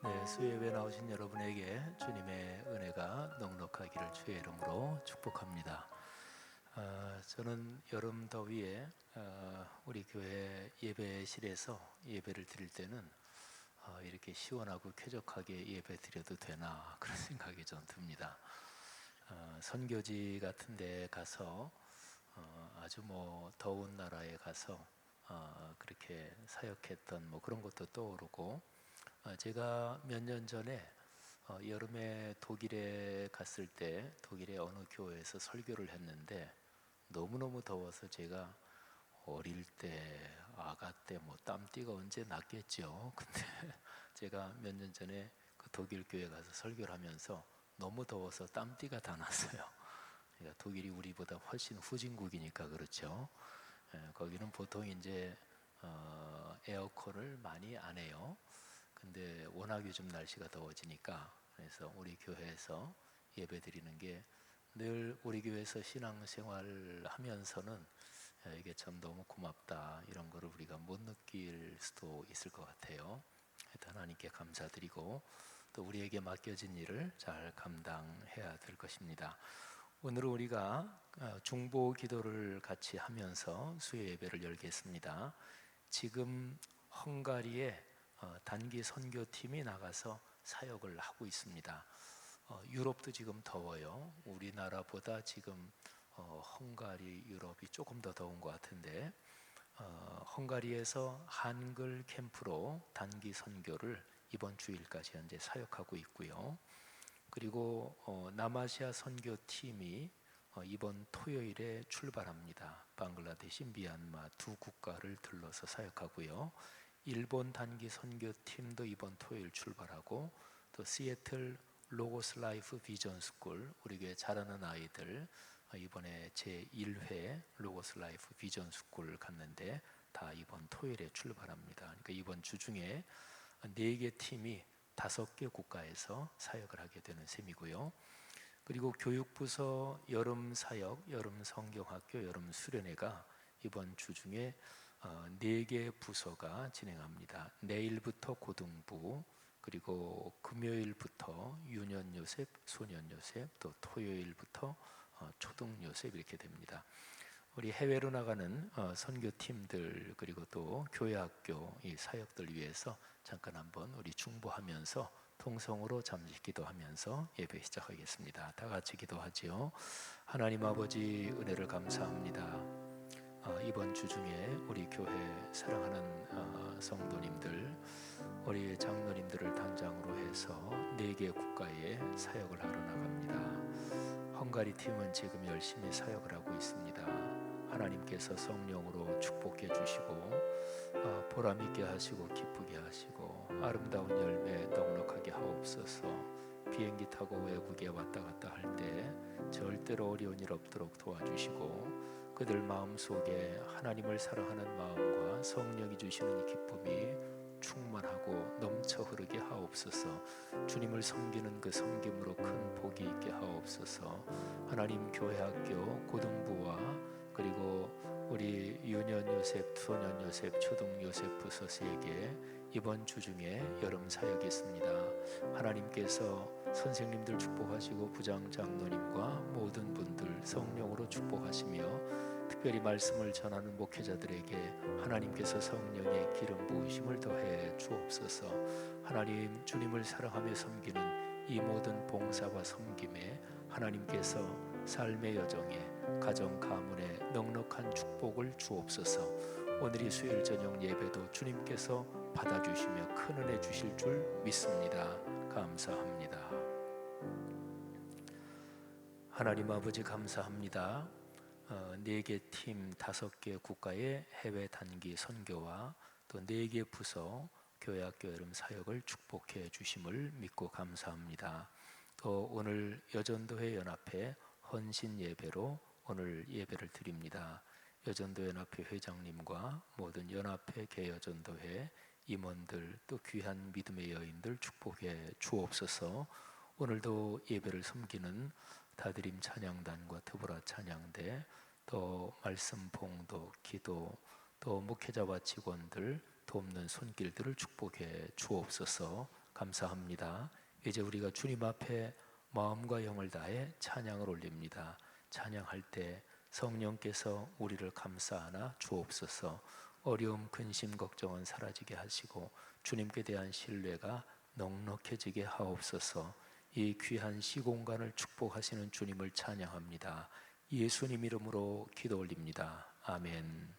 네, 수요예배 나오신 여러분에게 주님의 은혜가 넉넉하기를 주의 이름으로 축복합니다. 저는 여름 더위에 우리 교회 예배실에서 예배를 드릴 때는 이렇게 시원하고 쾌적하게 예배 드려도 되나 그런 생각이 좀 듭니다. 선교지 같은 데 가서 아주 더운 나라에 가서 그렇게 사역했던 그런 것도 떠오르고, 제가 몇 년 전에 여름에 독일에 갔을 때 독일의 어느 교회에서 설교를 했는데 너무너무 더워서 제가 어릴 때 아가 때 땀띠가 언제 났겠죠. 근데 제가 몇 년 전에 그 독일 교회 가서 설교를 하면서 너무 더워서 땀띠가 다 났어요. 그러니까 독일이 우리보다 훨씬 후진국이니까 그렇죠. 거기는 보통 이제 에어컨을 많이 안 해요. 근데 워낙 요즘 날씨가 더워지니까, 그래서 우리 교회에서 예배 드리는 게 늘 우리 교회에서 신앙생활 하면서는 이게 참 너무 고맙다, 이런 거를 우리가 못 느낄 수도 있을 것 같아요. 하여튼 하나님께 감사드리고 또 우리에게 맡겨진 일을 잘 감당해야 될 것입니다. 오늘은 우리가 중보 기도를 같이 하면서 수요 예배를 열겠습니다. 지금 헝가리에 단기 선교팀이 나가서 사역을 하고 있습니다. 유럽도 지금 더워요. 우리나라보다 지금 헝가리, 유럽이 조금 더 더운 것 같은데, 헝가리에서 한글 캠프로 단기 선교를 이번 주일까지 현재 사역하고 있고요. 그리고 남아시아 선교팀이 이번 토요일에 출발합니다. 방글라데시, 미얀마 두 국가를 들러서 사역하고요. 일본 단기 선교팀도 이번 토요일 출발하고, 또 시애틀 로고스 라이프 비전 스쿨, 우리 교회 잘하는 아이들 이번에 제1회 로고스 라이프 비전 스쿨 갔는데 다 이번 토요일에 출발합니다. 그러니까 이번 주 중에 4개 팀이 5개 국가에서 사역을 하게 되는 셈이고요. 그리고 교육부서 여름 사역, 여름 성경학교, 여름 수련회가 이번 주 중에 4개 부서가 진행합니다. 내일부터 고등부, 그리고 금요일부터 유년요셉, 소년요셉, 또 토요일부터 초등요셉, 이렇게 됩니다. 우리 해외로 나가는 선교팀들, 그리고 또 교회학교 이 사역들 위해서 잠깐 한번 우리 중보하면서 통성으로 잠시 기도하면서 예배 시작하겠습니다. 다 같이 기도하지요. 하나님 아버지, 은혜를 감사합니다. 이번 주 중에 우리 교회 사랑하는 성도님들, 우리 장로님들을 단장으로 해서 4개 국가에 사역을 하러 나갑니다. 헝가리 팀은 지금 열심히 사역을 하고 있습니다. 하나님께서 성령으로 축복해 주시고 보람 있게 하시고 기쁘게 하시고 아름다운 열매 넉넉하게 하옵소서. 비행기 타고 외국에 왔다 갔다 할 때 절대로 어려운 일 없도록 도와주시고, 그들 마음속에 하나님을 사랑하는 마음과 성령이 주시는 이 기쁨이 충만하고 넘쳐 흐르게 하옵소서. 주님을 섬기는 그 섬김으로 큰 복이 있게 하옵소서. 하나님, 교회학교 고등부와 그리고 우리 유년 요셉, 소년 요셉, 초등 요셉 부서에게 이번 주 중에 여름 사역이 있습니다. 하나님께서 선생님들 축복하시고 부장 장로님과 모든 분들 성령으로 축복하시며, 특별히 말씀을 전하는 목회자들에게 하나님께서 성령의 기름 부으심을 더해 주옵소서. 하나님, 주님을 사랑하며 섬기는 이 모든 봉사와 섬김에 하나님께서 삶의 여정에, 가정 가문에 넉넉한 축복을 주옵소서. 오늘 이 수요일 저녁 예배도 주님께서 받아주시며 큰 은혜 주실 줄 믿습니다. 감사합니다. 하나님 아버지, 감사합니다. 4개 팀 5개 국가의 해외 단기 선교와 또 4개 부서 교회학교 여름 사역을 축복해 주심을 믿고 감사합니다. 또 오늘 여전도회 연합회 헌신 예배로 오늘 예배를 드립니다. 여전도 연합회 회장님과 모든 연합회 개여전도회 임원들, 또 귀한 믿음의 여인들 축복해 주옵소서. 오늘도 예배를 섬기는 다드림 찬양단과 드보라 찬양대, 또 말씀 봉독, 기도, 또 목회자와 직원들 돕는 손길들을 축복해 주옵소서. 감사합니다. 이제 우리가 주님 앞에 마음과 영을 다해 찬양을 올립니다. 찬양할 때 성령께서 우리를 감싸 주옵소서. 어려움, 근심, 걱정은 사라지게 하시고 주님께 대한 신뢰가 넉넉해지게 하옵소서. 이 귀한 시공간을 축복하시는 주님을 찬양합니다. 예수님 이름으로 기도 올립니다. 아멘.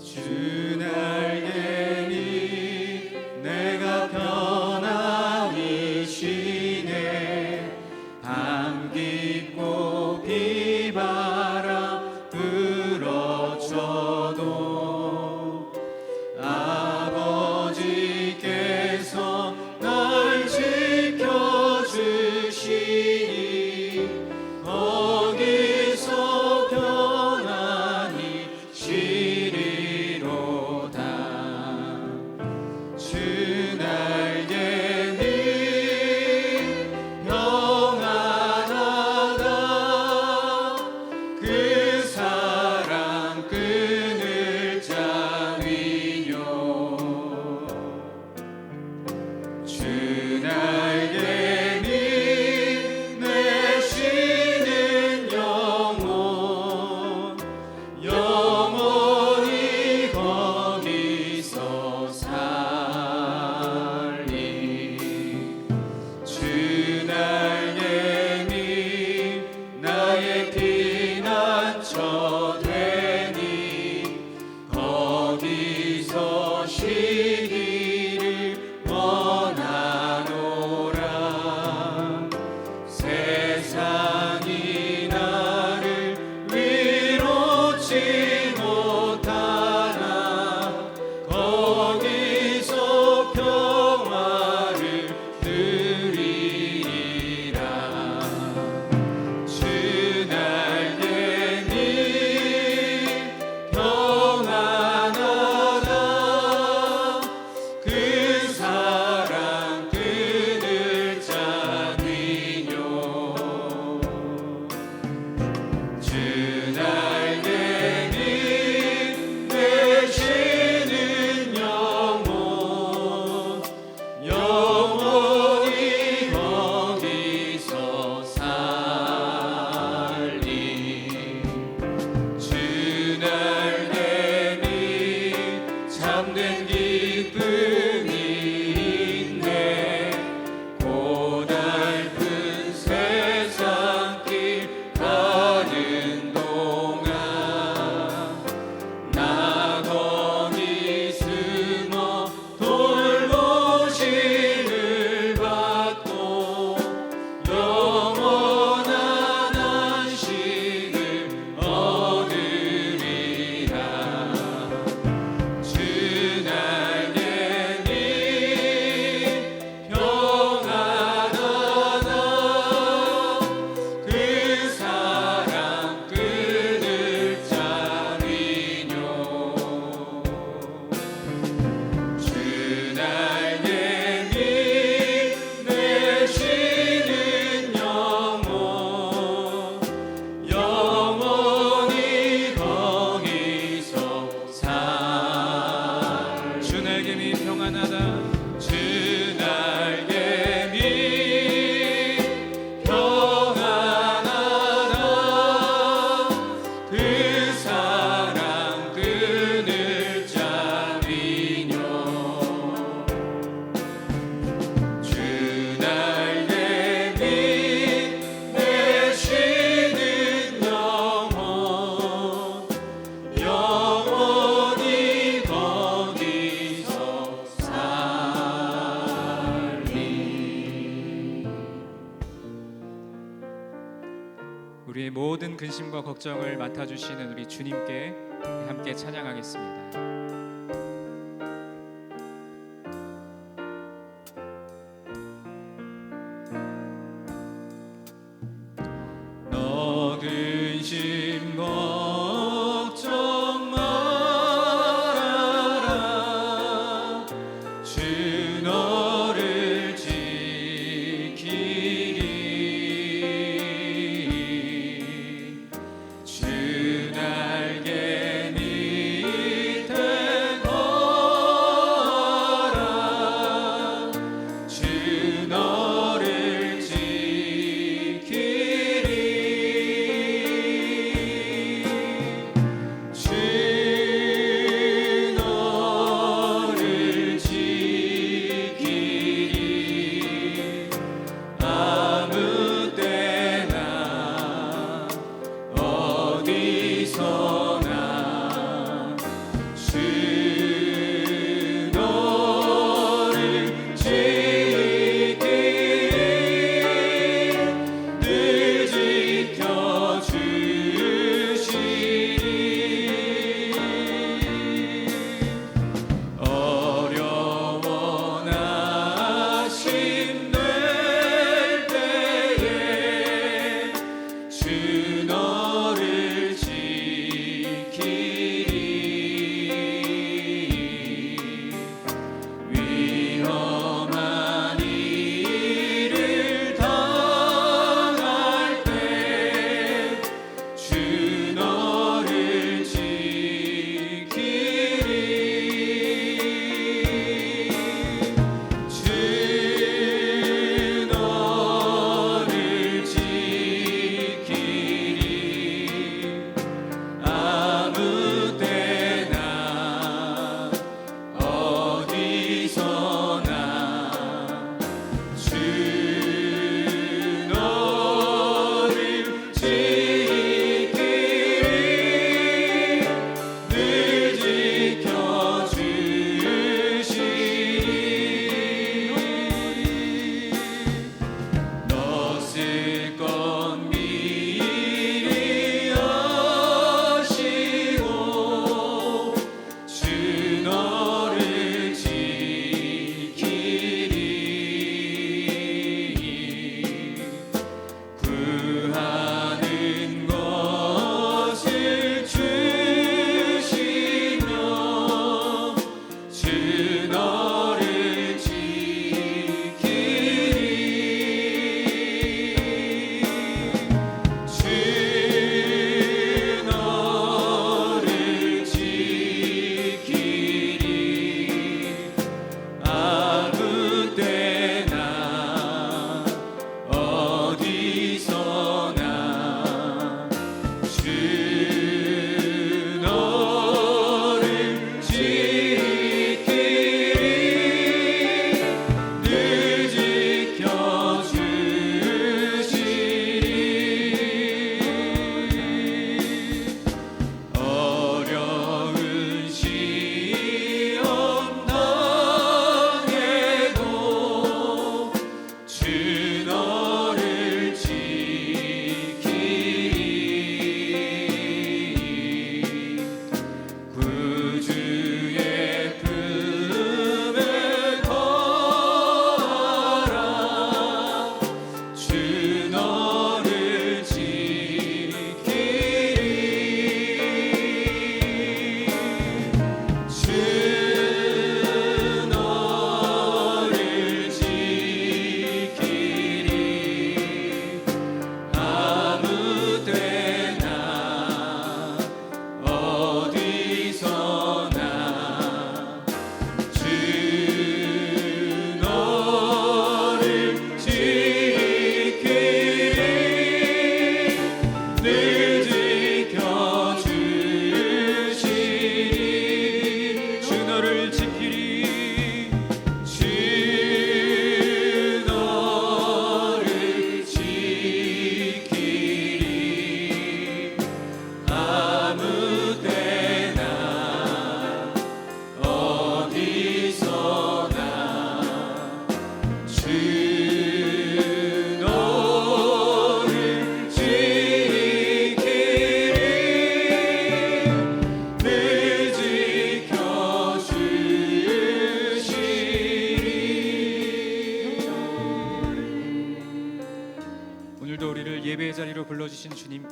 주 날개니 내가 편안히 쉬네. 밤 깊고 비바람 불어쳐도 아버지께서 날 지켜주시니 거기서 편안히 쉬리로다. 주 날개니 평안하다. 그 사랑 끈을 짜위뇨. 주 날개니 내 쉬는 영혼 영원히 거기서 살리. 주 날개니 나의 피난처 되니 거기서 쉬기를 원하노라. 세상이 나를 위로치 못하나 거기서 평화를 누리리라. 주 날개니 평안하다. 그 사랑 끈을 짜위뇨. 주 날개니 내 쉬는 영혼 영원히 거기서 살리. 주 날개니 참된 기쁨이 있네. 고달픈 세상길 가는 동안 나 거기 숨어 돌보심을 받고 영원한 안식을 얻으리라. 주 날개니 평안하다. 그 사랑 끈을 짜위뇨. 주 날개니 내 쉬는 영혼 영원히 거기서 살. 주 날개니 평안하다. 주 날개니 평안하다. 그 사랑 끈을 짜위뇨. 주 날개니 내 쉬는 영혼 영원히 거기서 살리. 우리의 모든 근심과 걱정을 맡아주시는 우리 주님께 함께 찬양하겠습니다. 너 근심 걱정 말아라. 주 너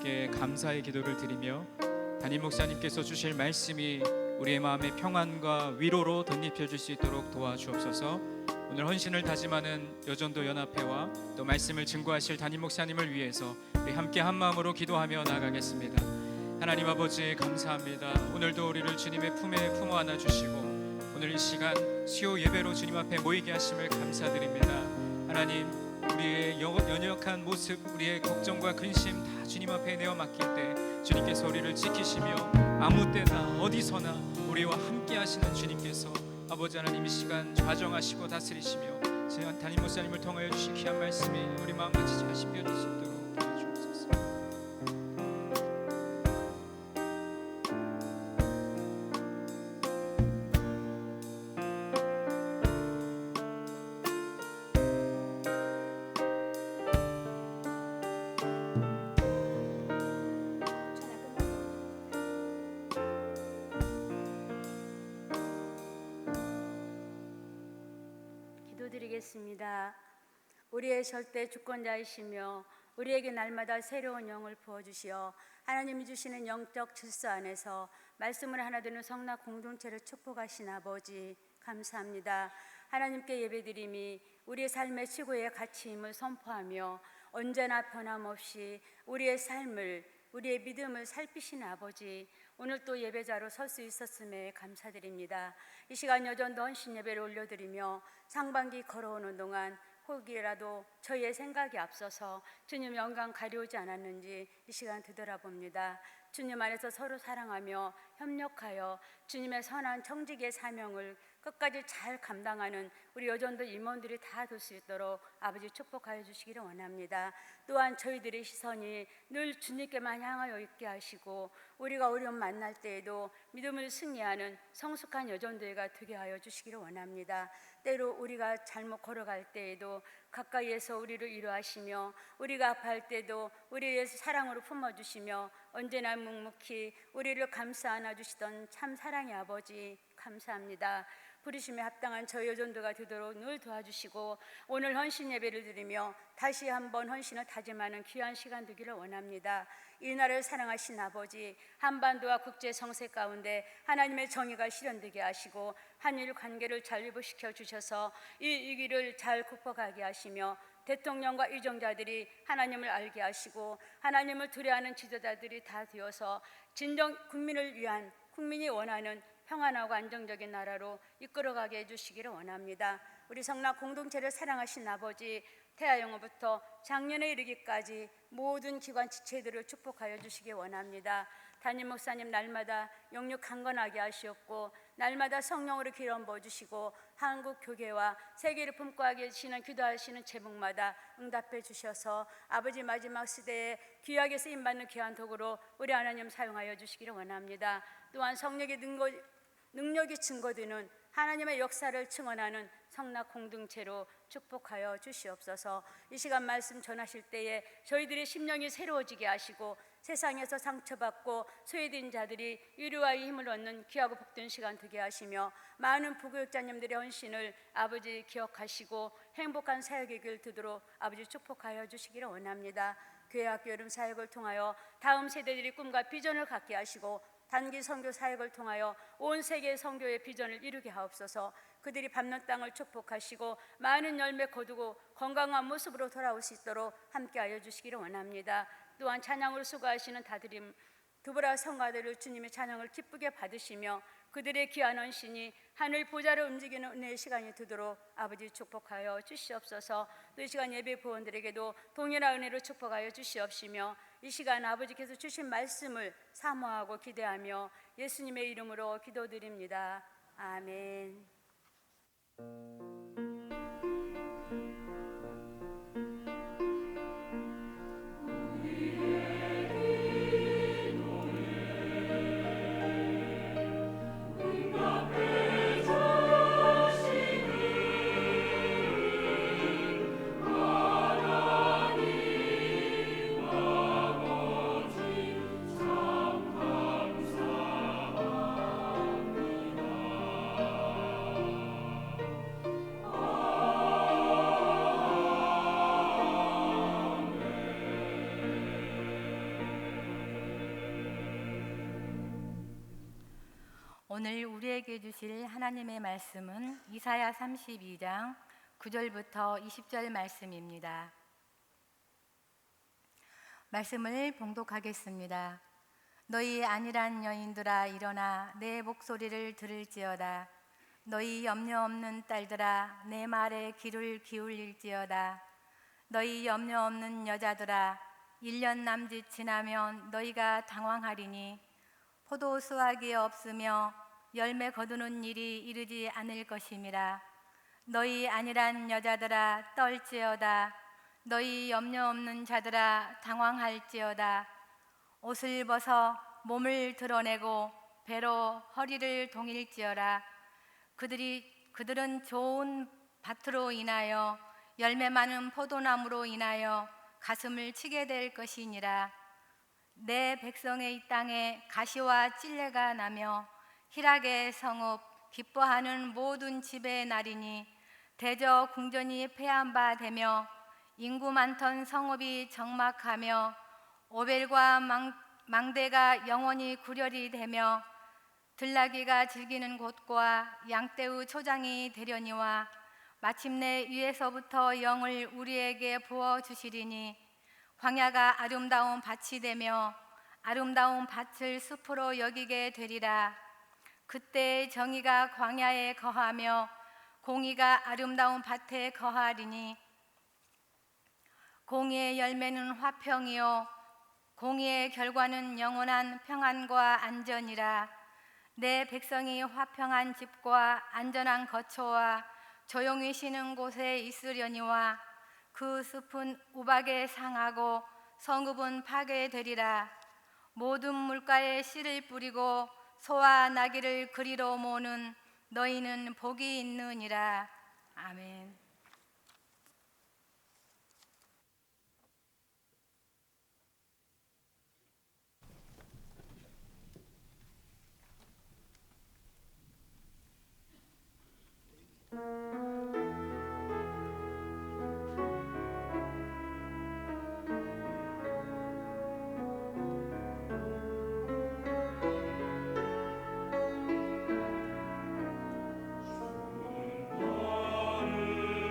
주님께 감사의 기도를 드리며 담임 목사님께서 주실 말씀이 우리의 마음에 평안과 위로로 덧입혀질 수 있도록 도와주옵소서. 오늘 헌신을 다짐하는 여전도 연합회와 또 말씀을 증거하실 담임 목사님을 위해서 우리 함께 한 마음으로 기도하며 나아가겠습니다. 하나님 아버지 감사합니다. 오늘도 우리를 주님의 품에 품어 안아주시고 오늘 이 시간 수요 예배로 주님 앞에 모이게 하심을 감사드립니다. 하나님, 우리의 연약한 모습, 우리의 걱정과 근심 다 주님 앞에 내어 맡길 때 주님께서 우리를 지키시며 아무 때나 어디서나 우리와 함께 하시는 주님께서 아버지 하나님 이 시간 좌정하시고 다스리시며 담임 목사님을 통하여 주신 귀한 말씀이 우리 마음같이 잘 심겨질 수 있도록 도와주옵소서. 기도드리겠습니다. 우리의 절대 주권자이시며 우리에게 날마다 새로운 영을 부어주시어 하나님이 주시는 영적 질서 안에서 말씀을 하나 되는 성락 공동체를 축복하신 아버지 감사합니다. 하나님께 예배드림이 우리의 삶의 최고의 가치임을 선포하며 언제나 변함없이 우리의 삶을 우리의 믿음을 살피신 아버지, 오늘 또 예배자로 설 수 있었음에 감사드립니다. 이 시간 여전도 헌신 예배를 올려드리며 상반기 걸어오는 동안 혹이라도 저희의 생각이 앞서서 주님 영광 가려우지 않았는지 이 시간 되돌아봅니다. 주님 안에서 서로 사랑하며 협력하여 주님의 선한 청지기의 사명을 끝까지 잘 감당하는 우리 여전도 임원들이 다 될 수 있도록 아버지 축복하여 주시기를 원합니다. 또한 저희들의 시선이 늘 주님께만 향하여 있게 하시고 우리가 어려움 만날 때에도 믿음을 승리하는 성숙한 여전도회가 되게 하여 주시기를 원합니다. 때로 우리가 잘못 걸어갈 때에도 가까이에서 우리를 위로하시며 우리가 아파할 때도 우리에 대해서 사랑으로 품어주시며 언제나 묵묵히 우리를 감싸 안아주시던 참 사랑의 아버지 감사합니다. 부르심에 합당한 저희 여전도가 되도록 늘 도와주시고 오늘 헌신 예배를 드리며 다시 한번 헌신을 다짐하는 귀한 시간 되기를 원합니다. 이 나라를 사랑하신 아버지, 한반도와 국제 정세 가운데 하나님의 정의가 실현되게 하시고 한일 관계를 잘 회복시켜 주셔서 이 위기를 잘 극복하게 하시며 대통령과 의정자들이 하나님을 알게 하시고 하나님을 두려워하는 지도자들이 다 되어서 진정 국민을 위한, 국민이 원하는 평안하고 안정적인 나라로 이끌어가게 해주시기를 원합니다. 우리 성락 공동체를 사랑하신 아버지, 태아영어부터 작년에 이르기까지 모든 기관 지체들을 축복하여 주시기 원합니다. 담임 목사님 날마다 영육 강건하게 하시었고 날마다 성령으로 기름 부어주시고 한국 교회와 세계를 품고 계시는 기도하시는 제목마다 응답해 주셔서 아버지 마지막 시대에 귀하게 쓰임받는 귀한 도구로 우리 하나님 사용하여 주시기를 원합니다. 또한 성령의 능력이 증거되는 하나님의 역사를 증언하는 성락 공동체로 축복하여 주시옵소서. 이 시간 말씀 전하실 때에 저희들의 심령이 새로워지게 하시고 세상에서 상처받고 소외된 자들이 위로와 힘을 얻는 귀하고 복된 시간 되게 하시며 많은 부교육자님들의 헌신을 아버지 기억하시고 행복한 사역의 길 되도록 아버지 축복하여 주시기를 원합니다. 교회 학교 여름 사역을 통하여 다음 세대들이 꿈과 비전을 갖게 하시고 단기 선교 사역을 통하여 온 세계 선교의 비전을 이루게 하옵소서. 그들이 밟는 땅을 축복하시고 많은 열매 거두고 건강한 모습으로 돌아올 수 있도록 함께하여 주시기를 원합니다. 또한 찬양으로 수고하시는 다드림 두보라 성가들을 주님의 찬양을 기쁘게 받으시며 그들의 귀한 헌신이 하늘 보좌를 움직이는 은혜의 시간이 되도록 아버지 축복하여 주시옵소서. 또 이 시간 예배 부원들에게도 동일한 은혜로 축복하여 주시옵시며 이 시간 아버지께서 주신 말씀을 사모하고 기대하며 예수님의 이름으로 기도드립니다. 아멘. 오늘 우리에게 주실 하나님의 말씀은 이사야 32장 9절부터 20절 말씀입니다. 말씀을 봉독하겠습니다. 너희 안일한 여인들아 일어나 내 목소리를 들을지어다. 너희 염려 없는 딸들아 내 말에 귀를 기울일지어다. 너희 염려 없는 여자들아 1년 남짓 지나면 너희가 당황하리니 포도 수확이 없으며 열매 거두는 일이 이르지 않을 것임이라. 너희 안일한 여자들아 떨지어다. 너희 염려 없는 자들아 당황할지어다. 옷을 벗어 몸을 드러내고 배로 허리를 동일지어라. 그들은 좋은 밭으로 인하여 열매 많은 포도나무로 인하여 가슴을 치게 될 것이니라. 내 백성의 이 땅에 가시와 찔레가 나며 희락의 성읍 기뻐하는 모든 집의 날이니 대저 궁전이 패한 바 되며 인구 많던 성읍이 적막하며 오벨과 망대가 영원히 구렬이 되며 들나귀가 즐기는 곳과 양떼의 초장이 되려니와 마침내 위에서부터 영을 우리에게 부어주시리니 광야가 아름다운 밭이 되며 아름다운 밭을 숲으로 여기게 되리라. 그때 정의가 광야에 거하며 공의가 아름다운 밭에 거하리니 공의의 열매는 화평이요 공의의 결과는 영원한 평안과 안전이라. 내 백성이 화평한 집과 안전한 거처와 조용히 쉬는 곳에 있으려니와 그 숲은 우박에 상하고 성읍은 파괴되리라. 모든 물가에 씨를 뿌리고 소와 나귀를 그리로 모는 너희는 복이 있느니라. 아멘. 나를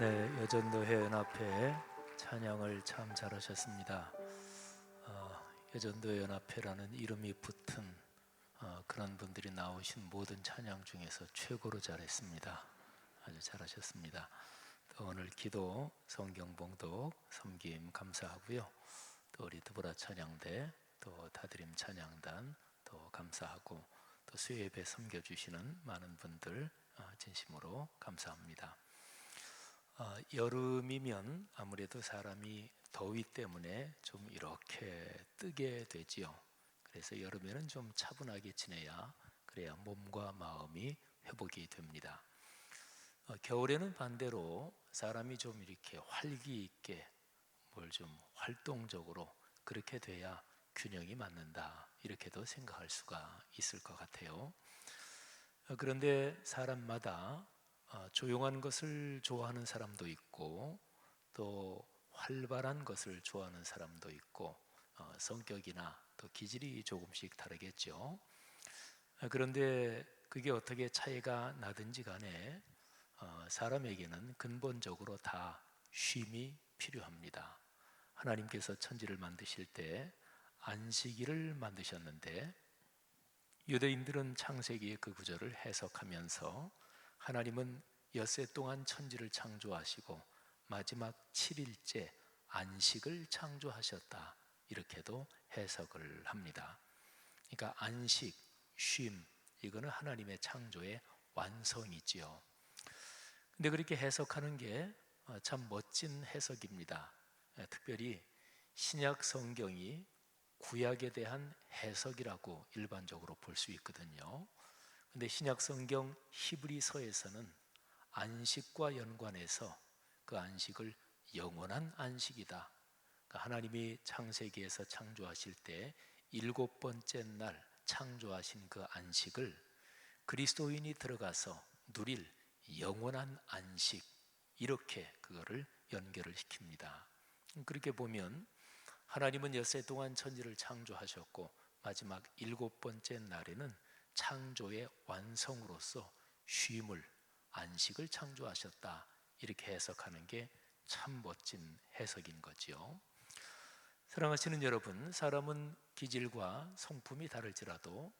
네, 여전도회 연합회 찬양을 참 잘하셨습니다. 여전도회 연합회라는 이름이 붙은 그런 분들이 나오신 모든 찬양 중에서 최고로 잘했습니다. 아주 잘하셨습니다. 또 오늘 기도, 성경 봉독, 섬김 감사하고요. 또 우리 드보라 찬양대, 또 다드림 찬양단 또 감사하고, 또 수요예배 섬겨주시는 많은 분들 진심으로 감사합니다. 여름이면 아무래도 사람이 더위 때문에 좀 이렇게 뜨게 되지요. 그래서 여름에는 좀 차분하게 지내야, 그래야 몸과 마음이 회복이 됩니다. 겨울에는 반대로 사람이 좀 이렇게 활기 있게 뭘 좀 활동적으로 그렇게 돼야 균형이 맞는다, 이렇게도 생각할 수가 있을 것 같아요. 그런데 사람마다 조용한 것을 좋아하는 사람도 있고, 또 활발한 것을 좋아하는 사람도 있고, 성격이나 또 기질이 조금씩 다르겠죠. 그런데 그게 어떻게 차이가 나든지 간에 사람에게는 근본적으로 다 쉼이 필요합니다. 하나님께서 천지를 만드실 때 안식일을 만드셨는데, 유대인들은 창세기의 그 구절을 해석하면서 하나님은 엿새 동안 천지를 창조하시고 마지막 7일째 안식을 창조하셨다, 이렇게도 해석을 합니다. 그러니까 안식, 쉼, 이거는 하나님의 창조의 완성이지요. 근데 그렇게 해석하는 게 참 멋진 해석입니다. 특별히 신약 성경이 구약에 대한 해석이라고 일반적으로 볼 수 있거든요. 근데 신약 성경 히브리서에서는 안식과 연관해서 그 안식을 영원한 안식이다, 그러니까 하나님이 창세기에서 창조하실 때 7번째 날 창조하신 그 안식을 그리스도인이 들어가서 누릴 영원한 안식, 이렇게 그거를 연결을 시킵니다. 그렇게 보면 하나님은 엿새 동안 천지를 창조하셨고 마지막 7번째 날에는 창조의 완성으로서 쉼을, 안식을 창조하셨다, 이렇게 해석하는 게 참 멋진 해석인 거지요. 사랑하시는 여러분, 사람은 기질과 성품이 다를지라도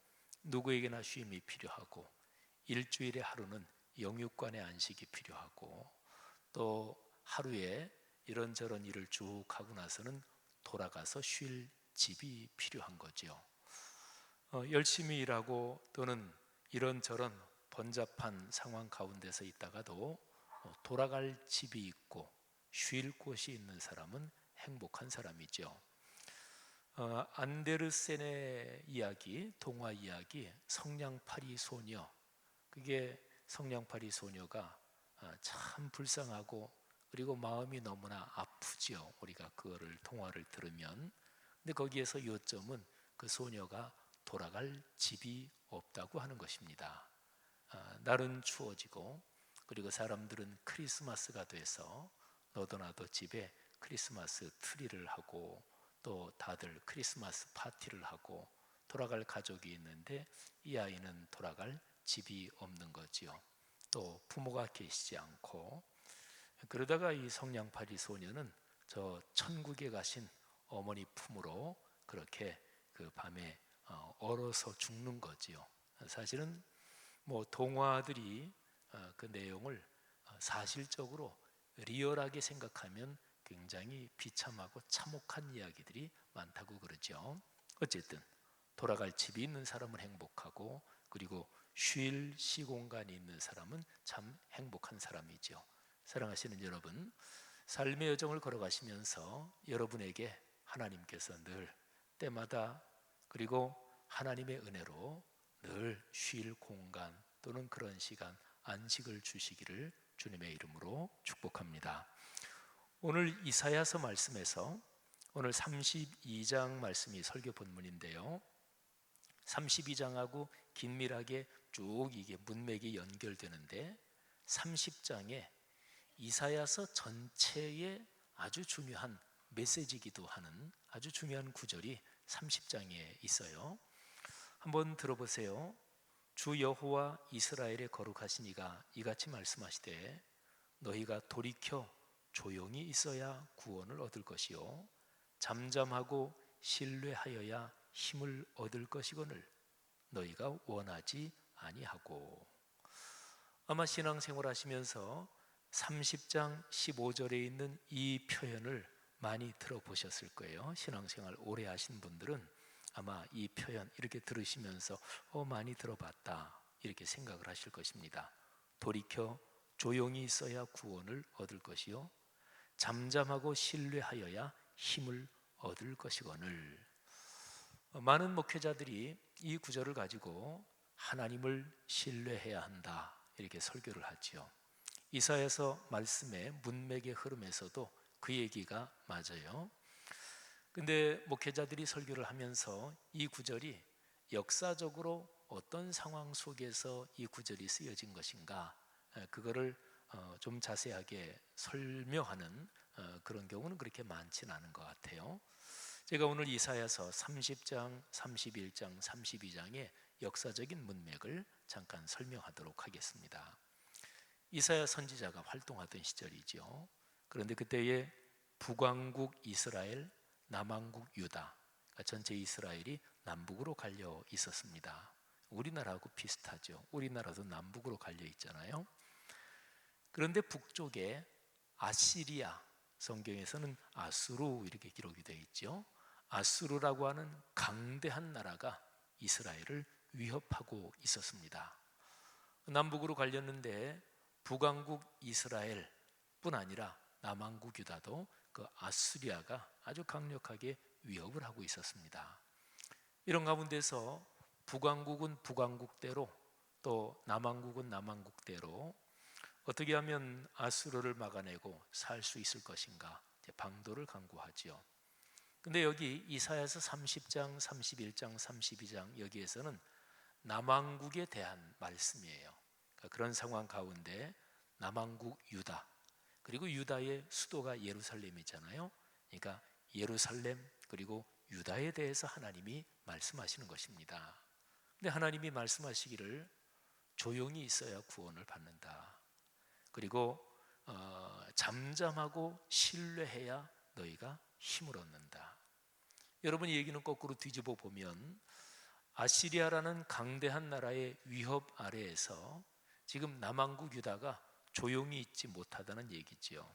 누구에게나 쉼이 필요하고, 일주일의 하루는 영육간의 안식이 필요하고, 또 하루에 이런저런 일을 쭉 하고 나서는 돌아가서 쉴 집이 필요한 거죠. 열심히 일하고 또는 이런저런 번잡한 상황 가운데서 있다가도 돌아갈 집이 있고 쉴 곳이 있는 사람은 행복한 사람이죠. 안데르센의 이야기, 동화 이야기 성냥팔이 소녀, 그게 성냥팔이 소녀가 참 불쌍하고 그리고 마음이 너무나 아프지요, 우리가 그거를 동화를 들으면. 근데 거기에서 요점은 그 소녀가 돌아갈 집이 없다고 하는 것입니다. 날은 추워지고, 그리고 사람들은 크리스마스가 돼서 너도 나도 집에 크리스마스 트리를 하고 또 다들 크리스마스 파티를 하고 돌아갈 가족이 있는데 이 아이는 돌아갈 집이 없는 거지요. 또 부모가 계시지 않고, 그러다가 이 성냥팔이 소녀는 저 천국에 가신 어머니 품으로 그렇게 그 밤에 얼어서 죽는 거지요. 사실은 뭐 동화들이 그 내용을 사실적으로 리얼하게 생각하면 굉장히 비참하고 참혹한 이야기들이 많다고 그러죠. 어쨌든 돌아갈 집이 있는 사람은 행복하고, 그리고 쉴 시공간이 있는 사람은 참 행복한 사람이죠. 사랑하시는 여러분, 삶의 여정을 걸어가시면서 여러분에게 하나님께서 늘 때마다 그리고 하나님의 은혜로 늘 쉴 공간 또는 그런 시간, 안식을 주시기를 주님의 이름으로 축복합니다. 오늘 이사야서 말씀에서 오늘 32장 말씀이 설교 본문인데요, 32장하고 긴밀하게 쭉 이게 문맥이 연결되는데 30장에 이사야서 전체의 아주 중요한 메시지이기도 하는 아주 중요한 구절이 30장에 있어요. 한번 들어보세요. 주 여호와 이스라엘의 거룩하신 이가 이같이 말씀하시되 너희가 돌이켜 조용히 있어야 구원을 얻을 것이요 잠잠하고 신뢰하여야 힘을 얻을 것이거늘 너희가 원하지 아니하고. 아마 신앙생활 하시면서 30장 15절에 있는 이 표현을 많이 들어보셨을 거예요. 신앙생활 오래 하신 분들은 아마 이 표현 이렇게 들으시면서 많이 들어봤다 이렇게 생각을 하실 것입니다. 돌이켜 조용히 있어야 구원을 얻을 것이요 잠잠하고 신뢰하여야 힘을 얻을 것이거늘. 많은 목회자들이 이 구절을 가지고 하나님을 신뢰해야 한다 이렇게 설교를 하지요. 이사야서 말씀의 문맥의 흐름에서도 그 얘기가 맞아요. 근데 목회자들이 설교를 하면서 이 구절이 역사적으로 어떤 상황 속에서 이 구절이 쓰여진 것인가, 그거를 좀 자세하게 설명하는 그런 경우는 그렇게 많지는 않은 것 같아요. 제가 오늘 이사야서 30장, 31장, 32장의 역사적인 문맥을 잠깐 설명하도록 하겠습니다. 이사야 선지자가 활동하던 시절이죠. 그런데 그때에 북왕국 이스라엘, 남왕국 유다, 전체 이스라엘이 남북으로 갈려 있었습니다. 우리나라하고 비슷하죠. 우리나라도 남북으로 갈려 있잖아요. 그런데 북쪽에 아시리아, 성경에서는 아수르 이렇게 기록이 되어 있죠. 아수르라고 하는 강대한 나라가 이스라엘을 위협하고 있었습니다. 남북으로 갈렸는데 북왕국 이스라엘뿐 아니라 남왕국 유다도 그 아수리아가 아주 강력하게 위협을 하고 있었습니다. 이런 가운데서 북왕국은 북왕국대로 또 남왕국은 남왕국대로 어떻게 하면 아수르를 막아내고 살 수 있을 것인가 방도를 강구하지요. 근데 여기 이사야서 30장, 31장, 32장 여기에서는 남왕국에 대한 말씀이에요. 그러니까 그런 상황 가운데 남왕국 유다, 그리고 유다의 수도가 예루살렘이잖아요. 그러니까 예루살렘 그리고 유다에 대해서 하나님이 말씀하시는 것입니다. 근데 하나님이 말씀하시기를 조용히 있어야 구원을 받는다. 그리고 잠잠하고 신뢰해야 너희가 힘을 얻는다. 여러분 이 얘기는 거꾸로 뒤집어 보면 아시리아라는 강대한 나라의 위협 아래에서 지금 남왕국 유다가 조용히 있지 못하다는 얘기지요.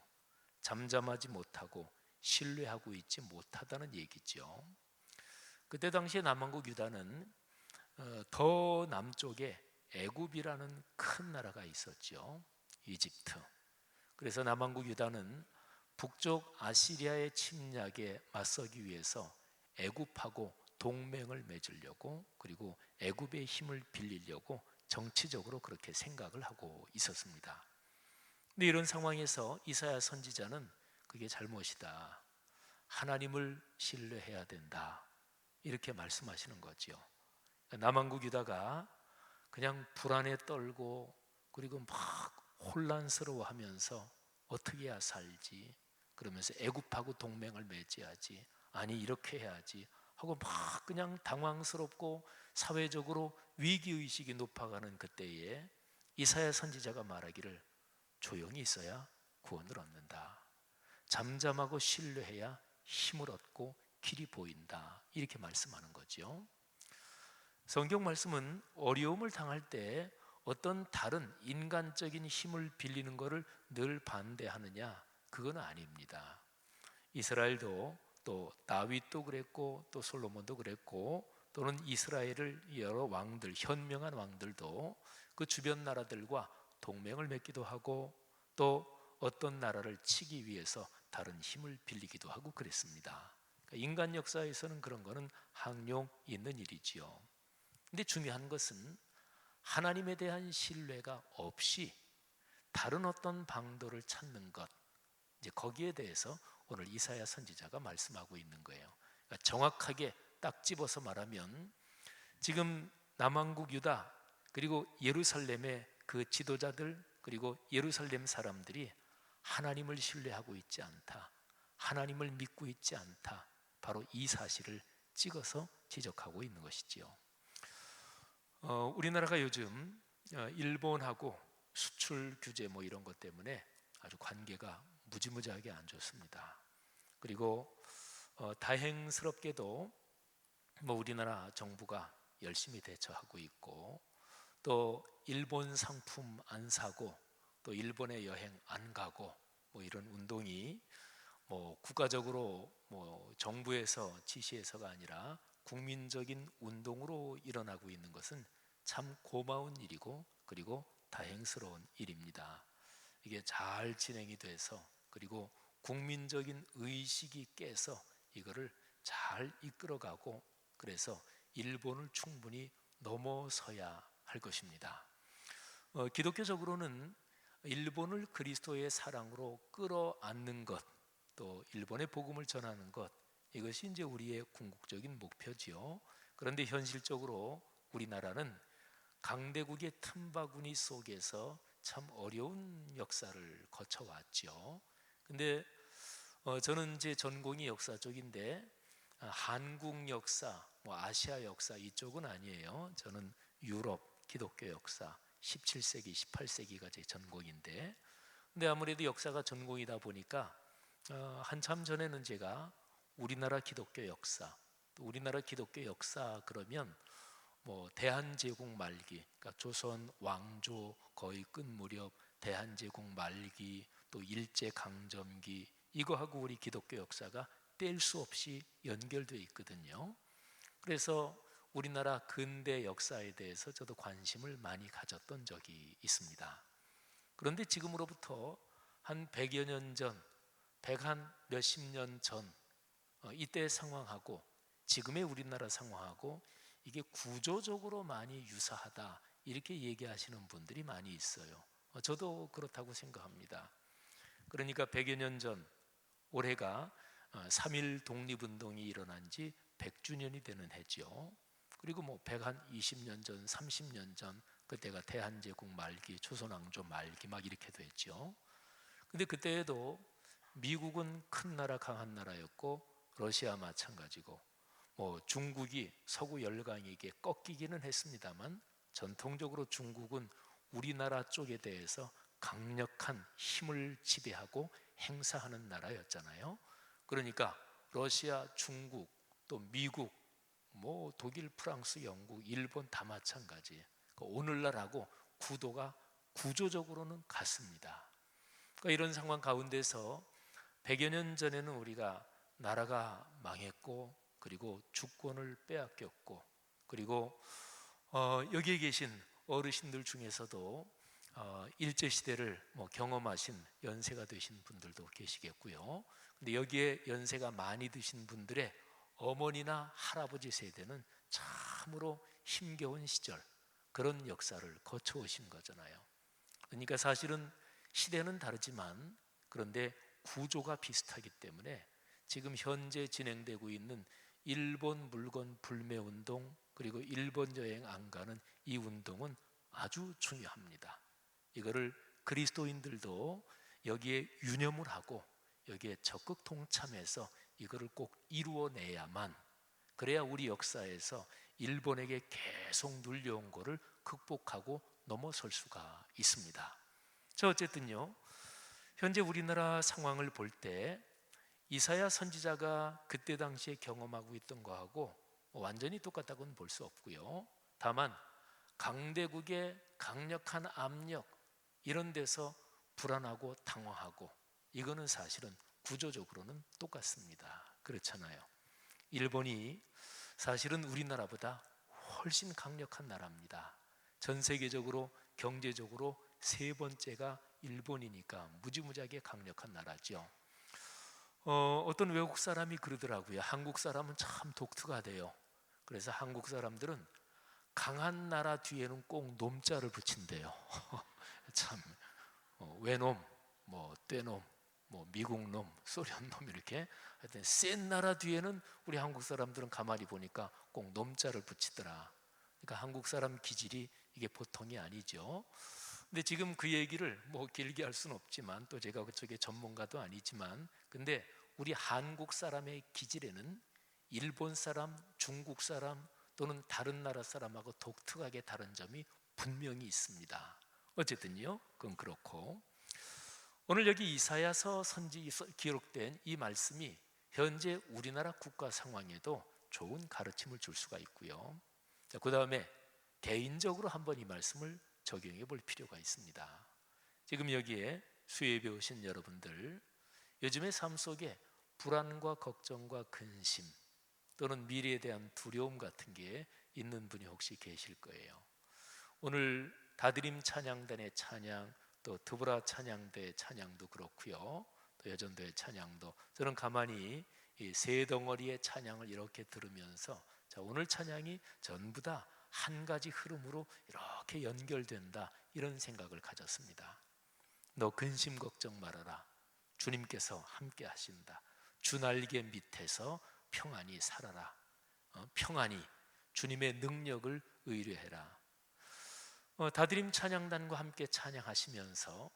잠잠하지 못하고 신뢰하고 있지 못하다는 얘기죠. 그때 당시에 남왕국 유다는 더 남쪽에 애굽이라는 큰 나라가 있었죠. 이집트. 그래서 남왕국 유다는 북쪽 아시리아의 침략에 맞서기 위해서 애굽하고 동맹을 맺으려고, 그리고 애굽의 힘을 빌리려고 정치적으로 그렇게 생각을 하고 있었습니다. 근데 이런 상황에서 이사야 선지자는 그게 잘못이다, 하나님을 신뢰해야 된다, 이렇게 말씀하시는 거죠. 남왕국 유다가 그냥 불안에 떨고 그리고 막 혼란스러워하면서 어떻게 해야 살지, 그러면서 애굽하고 동맹을 맺어야지, 아니 이렇게 해야지 하고 막 그냥 당황스럽고 사회적으로 위기의식이 높아가는 그때에 이사야 선지자가 말하기를 조용히 있어야 구원을 얻는다, 잠잠하고 신뢰해야 힘을 얻고 길이 보인다, 이렇게 말씀하는 거죠. 성경 말씀은 어려움을 당할 때 어떤 다른 인간적인 힘을 빌리는 것을 늘 반대하느냐, 그건 아닙니다. 이스라엘도 또 다윗도 그랬고 또 솔로몬도 그랬고, 또는 이스라엘을 여러 왕들, 현명한 왕들도 그 주변 나라들과 동맹을 맺기도 하고 또 어떤 나라를 치기 위해서 다른 힘을 빌리기도 하고 그랬습니다. 그러니까 인간 역사에서는 그런 거는 항용 있는 일이지요. 근데 중요한 것은 하나님에 대한 신뢰가 없이 다른 어떤 방도를 찾는 것, 이제 거기에 대해서 오늘 이사야 선지자가 말씀하고 있는 거예요. 그러니까 정확하게 딱 집어서 말하면 지금 남왕국 유다 그리고 예루살렘의 그 지도자들 그리고 예루살렘 사람들이 하나님을 신뢰하고 있지 않다, 하나님을 믿고 있지 않다, 바로 이 사실을 찍어서 지적하고 있는 것이지요. 우리나라가 요즘 일본하고 수출 규제 뭐 이런 것 때문에 아주 관계가 무지무지하게 안 좋습니다. 그리고 다행스럽게도 뭐 우리나라 정부가 열심히 대처하고 있고, 또 일본 상품 안 사고 또 일본에 여행 안 가고 뭐 이런 운동이 뭐 국가적으로 뭐 정부에서 지시해서가 아니라 국민적인 운동으로 일어나고 있는 것은 참 고마운 일이고, 그리고 다행스러운 일입니다. 이게 잘 진행이 돼서, 그리고 국민적인 의식이 깨서 이거를 잘 이끌어가고, 그래서 일본을 충분히 넘어서야 할 것입니다. 기독교적으로는 일본을 그리스도의 사랑으로 끌어안는 것, 또 일본의 복음을 전하는 것, 이것이 이제 우리의 궁극적인 목표지요. 그런데 현실적으로 우리나라는 강대국의 틈바구니 속에서 참 어려운 역사를 거쳐왔죠. 근데 저는 제 전공이 역사 쪽인데 한국 역사, 뭐 아시아 역사 이쪽은 아니에요. 저는 유럽 기독교 역사 17세기, 18세기가 제 전공인데, 근데 아무래도 역사가 전공이다 보니까 한참 전에는 제가 우리나라 기독교 역사, 또 우리나라 기독교 역사 그러면 뭐 대한제국 말기, 그러니까 조선 왕조 거의 끝 무렵, 대한제국 말기, 또 일제강점기, 이거하고 우리 기독교 역사가 뗄 수 없이 연결되어 있거든요. 그래서 우리나라 근대 역사에 대해서 저도 관심을 많이 가졌던 적이 있습니다. 그런데 지금으로부터 한 100여 년 전, 100한 몇십 년 전, 이때의 상황하고 지금의 우리나라 상황하고 이게 구조적으로 많이 유사하다, 이렇게 얘기하시는 분들이 많이 있어요. 저도 그렇다고 생각합니다. 그러니까 100여 년 전, 올해가 3.1 독립운동이 일어난 지 100주년이 되는 해죠. 그리고 뭐 120년 전, 30년 전, 그때가 대한제국 말기, 조선왕조 말기 막 이렇게 됐죠. 근데 그때에도 미국은 큰 나라, 강한 나라였고, 러시아 마찬가지고, 뭐 중국이 서구 열강에게 꺾이기는 했습니다만, 전통적으로 중국은 우리나라 쪽에 대해서 강력한 힘을 지배하고 행사하는 나라였잖아요. 그러니까 러시아, 중국, 또 미국, 뭐 독일, 프랑스, 영국, 일본 다 마찬가지. 오늘날하고 구도가 구조적으로는 같습니다. 그러니까 이런 상황 가운데서 100여 년 전에는 우리가 나라가 망했고, 그리고 주권을 빼앗겼고, 그리고 여기에 계신 어르신들 중에서도 일제시대를 뭐 경험하신 연세가 되신 분들도 계시겠고요. 근데 여기에 연세가 많이 드신 분들의 어머니나 할아버지 세대는 참으로 힘겨운 시절, 그런 역사를 거쳐오신 거잖아요. 그러니까 사실은 시대는 다르지만, 그런데 구조가 비슷하기 때문에 지금 현재 진행되고 있는 일본 물건 불매 운동, 그리고 일본 여행 안 가는 이 운동은 아주 중요합니다. 이거를 그리스도인들도 여기에 유념을 하고 여기에 적극 동참해서 이거를 꼭 이루어내야만, 그래야 우리 역사에서 일본에게 계속 눌려온 거를 극복하고 넘어설 수가 있습니다. 자, 어쨌든요, 현재 우리나라 상황을 볼 때 이사야 선지자가 그때 당시에 경험하고 있던 거하고 완전히 똑같다고는 볼 수 없고요. 다만 강대국의 강력한 압력, 이런 데서 불안하고 당황하고, 이거는 사실은 구조적으로는 똑같습니다. 그렇잖아요. 일본이 사실은 우리나라보다 훨씬 강력한 나라입니다. 전 세계적으로 경제적으로 세 번째가 일본이니까 무지무지하게 강력한 나라죠. 어떤 외국 사람이 그러더라고요. 한국 사람은 참 독특하대요. 그래서 한국 사람들은 강한 나라 뒤에는 꼭 놈자를 붙인대요. 참 외놈, 뭐 떼놈, 뭐 미국놈, 소련놈, 이렇게 하여튼 센 나라 뒤에는 우리 한국 사람들은 가만히 보니까 꼭 놈자를 붙이더라. 그러니까 한국 사람 기질이 이게 보통이 아니죠. 근데 지금 그 얘기를 뭐 길게 할 수는 없지만, 또 제가 그쪽에 전문가도 아니지만, 근데 우리 한국 사람의 기질에는 일본 사람, 중국 사람 또는 다른 나라 사람하고 독특하게 다른 점이 분명히 있습니다. 어쨌든요, 그건 그렇고, 오늘 여기 이사야서 선지에 기록된 이 말씀이 현재 우리나라 국가 상황에도 좋은 가르침을 줄 수가 있고요. 그 다음에 개인적으로 한번 이 말씀을 적용해 볼 필요가 있습니다. 지금 여기에 수예배 오신 여러분들, 요즘의 삶 속에 불안과 걱정과 근심 또는 미래에 대한 두려움 같은 게 있는 분이 혹시 계실 거예요. 오늘 다드림 찬양단의 찬양, 또 드보라 찬양대 찬양도 그렇고요, 또 여전도의 찬양도, 저는 가만히 이 세 덩어리의 찬양을 이렇게 들으면서 자, 오늘 찬양이 전부 다 한 가지 흐름으로 이렇게 연결된다, 이런 생각을 가졌습니다. 너 근심 걱정 말아라. 주님께서 함께 하신다. 주 날개 밑에서 평안히 살아라. 평안히 주님의 능력을 의뢰해라. 다드림 찬양단과 함께 찬양하시면서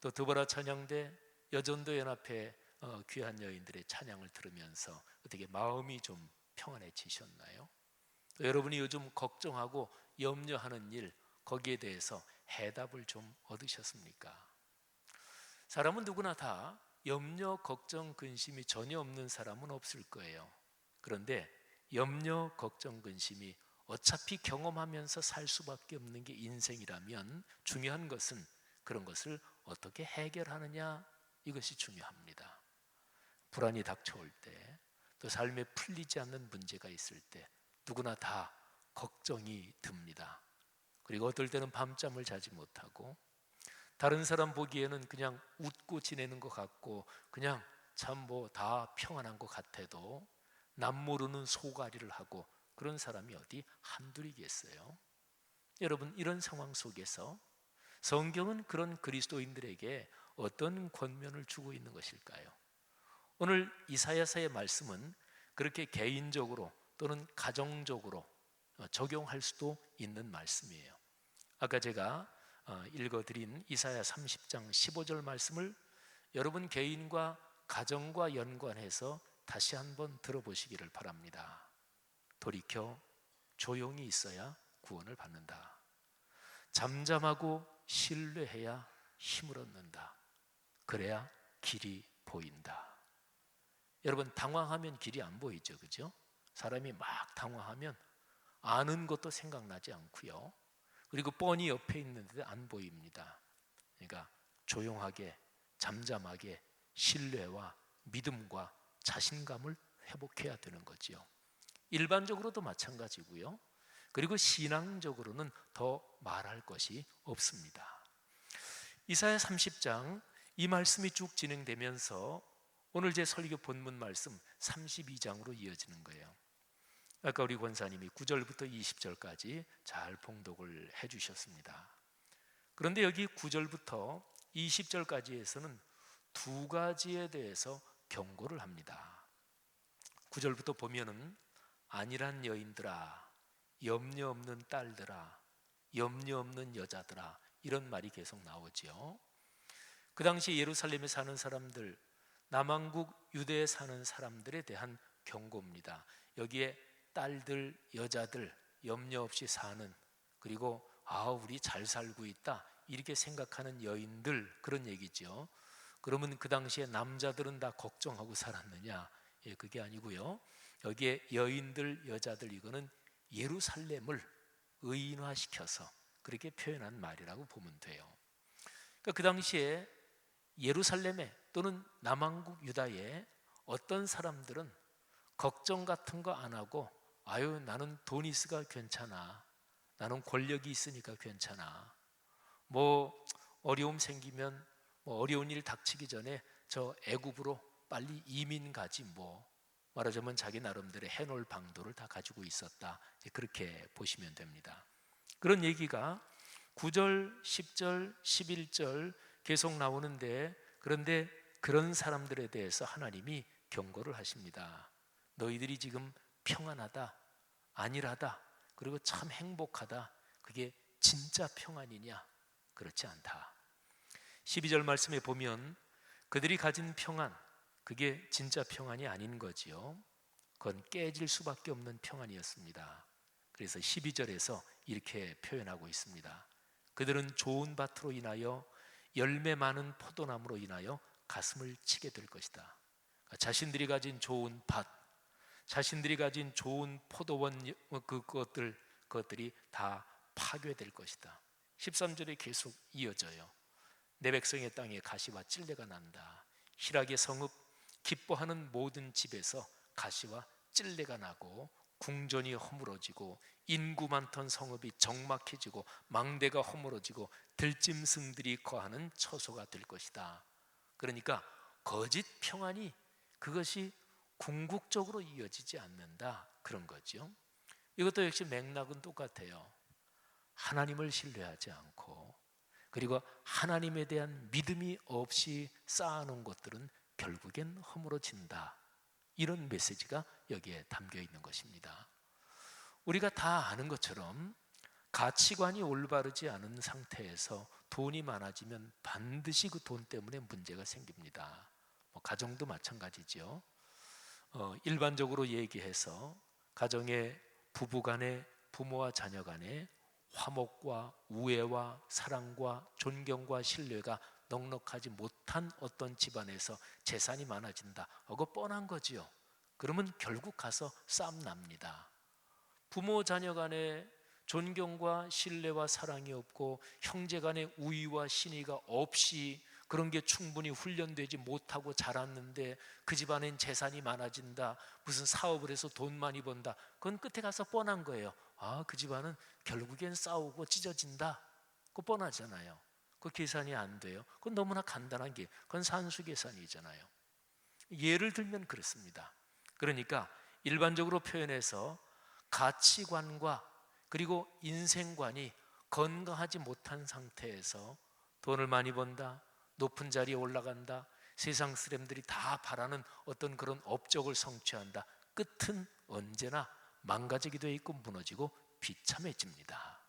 또 드보라 찬양대, 여전도 연합회 귀한 여인들의 찬양을 들으면서 어떻게 마음이 좀 평안해지셨나요? 또 여러분이 요즘 걱정하고 염려하는 일, 거기에 대해서 해답을 좀 얻으셨습니까? 사람은 누구나 다 염려, 걱정, 근심이 전혀 없는 사람은 없을 거예요. 그런데 염려, 걱정, 근심이 어차피 경험하면서 살 수밖에 없는 게 인생이라면 중요한 것은 그런 것을 어떻게 해결하느냐, 이것이 중요합니다. 불안이 닥쳐올 때, 또 삶에 풀리지 않는 문제가 있을 때 누구나 다 걱정이 듭니다. 그리고 어떨 때는 밤잠을 자지 못하고, 다른 사람 보기에는 그냥 웃고 지내는 것 같고 그냥 참 뭐 다 평안한 것 같아도 남 모르는 소가리를 하고 그런 사람이 어디 한둘이겠어요? 여러분, 이런 상황 속에서 성경은 그런 그리스도인들에게 어떤 권면을 주고 있는 것일까요? 오늘 이사야서의 말씀은 그렇게 개인적으로 또는 가정적으로 적용할 수도 있는 말씀이에요. 아까 제가 읽어드린 이사야 30장 15절 말씀을 여러분 개인과 가정과 연관해서 다시 한번 들어보시기를 바랍니다. 돌이켜 조용히 있어야 구원을 받는다. 잠잠하고 신뢰해야 힘을 얻는다. 그래야 길이 보인다. 여러분, 당황하면 길이 안 보이죠, 그죠? 사람이 막 당황하면 아는 것도 생각나지 않고요, 그리고 뻔히 옆에 있는데도 안 보입니다. 그러니까 조용하게, 잠잠하게 신뢰와 믿음과 자신감을 회복해야 되는 거죠. 일반적으로도 마찬가지고요, 그리고 신앙적으로는 더 말할 것이 없습니다. 이사야 30장 이 말씀이 쭉 진행되면서 오늘 제 설교 본문 말씀 32장으로 이어지는 거예요. 아까 우리 권사님이 9절부터 20절까지 잘 봉독을 해주셨습니다. 그런데 여기 9절부터 20절까지에서는 두 가지에 대해서 경고를 합니다. 9절부터 보면은 안일한 여인들아, 염려 없는 딸들아, 염려 없는 여자들아, 이런 말이 계속 나오죠. 그 당시 예루살렘에 사는 사람들, 남왕국 유대에 사는 사람들에 대한 경고입니다. 여기에 딸들, 여자들 염려 없이 사는, 그리고 우리 잘 살고 있다 이렇게 생각하는 여인들, 그런 얘기죠. 그러면 그 당시에 남자들은 다 걱정하고 살았느냐? 그게 아니고요, 여기에 여인들, 여자들, 이거는 예루살렘을 의인화시켜서 그렇게 표현한 말이라고 보면 돼요. 그러니까 그 당시에 예루살렘에 또는 남왕국 유다에 어떤 사람들은 걱정 같은 거 안 하고 나는 돈 있으니까 괜찮아, 나는 권력이 있으니까 괜찮아, 뭐 어려움 생기면 어려운 일 닥치기 전에 저 애굽으로 빨리 이민 가지, 뭐 말하자면 자기 나름대로 해놓을 방도를 다 가지고 있었다, 그렇게 보시면 됩니다. 그런 얘기가 9절, 10절, 11절 계속 나오는데, 그런데 그런 사람들에 대해서 하나님이 경고를 하십니다. 너희들이 지금 평안하다, 안일하다, 그리고 참 행복하다, 그게 진짜 평안이냐? 그렇지 않다. 12절 말씀에 보면 그들이 가진 평안, 그게 진짜 평안이 아닌 거지요. 그건 깨질 수밖에 없는 평안이었습니다. 그래서 12절에서 이렇게 표현하고 있습니다. 그들은 좋은 밭으로 인하여 열매 많은 포도나무로 인하여 가슴을 치게 될 것이다. 그러니까 자신들이 가진 좋은 밭, 자신들이 가진 좋은 포도원, 그것들이 다 파괴될 것이다. 13절에 계속 이어져요. 내 백성의 땅에 가시와 찔레가 난다. 희락의 성읍, 기뻐하는 모든 집에서 가시와 찔레가 나고 궁전이 허물어지고 인구 많던 성읍이 적막해지고 망대가 허물어지고 들짐승들이 거하는 처소가 될 것이다. 그러니까 거짓 평안이 그것이 궁극적으로 이어지지 않는다, 그런 거죠. 이것도 역시 맥락은 똑같아요. 하나님을 신뢰하지 않고 그리고 하나님에 대한 믿음이 없이 쌓아놓은 것들은 결국엔 허물어진다, 이런 메시지가 여기에 담겨 있는 것입니다. 우리가 다 아는 것처럼 가치관이 올바르지 않은 상태에서 돈이 많아지면 반드시 그 돈 때문에 문제가 생깁니다. 가정도 마찬가지죠. 일반적으로 얘기해서 가정의 부부간에, 부모와 자녀간에 화목과 우애와 사랑과 존경과 신뢰가 넉넉하지 못한 어떤 집안에서 재산이 많아진다, 그거 뻔한 거지요. 그러면 결국 가서 싸움 납니다. 부모 자녀 간에 존경과 신뢰와 사랑이 없고 형제 간에 우위와 신의가 없이 그런 게 충분히 훈련되지 못하고 자랐는데 그 집안엔 재산이 많아진다, 무슨 사업을 해서 돈 많이 번다, 그건 끝에 가서 뻔한 거예요. 아, 그 집안은 결국엔 싸우고 찢어진다, 그거 뻔하잖아요. 그 계산이 안 돼요. 그건 너무나 간단한 게, 그건 산수 계산이잖아요. 예를 들면 그렇습니다. 그러니까 일반적으로 표현해서 가치관과 그리고 인생관이 건강하지 못한 상태에서 돈을 많이 번다, 높은 자리에 올라간다, 세상 사람들이 다 바라는 어떤 그런 업적을 성취한다, 끝은 언제나 망가지게 돼 있고 무너지고 비참해집니다.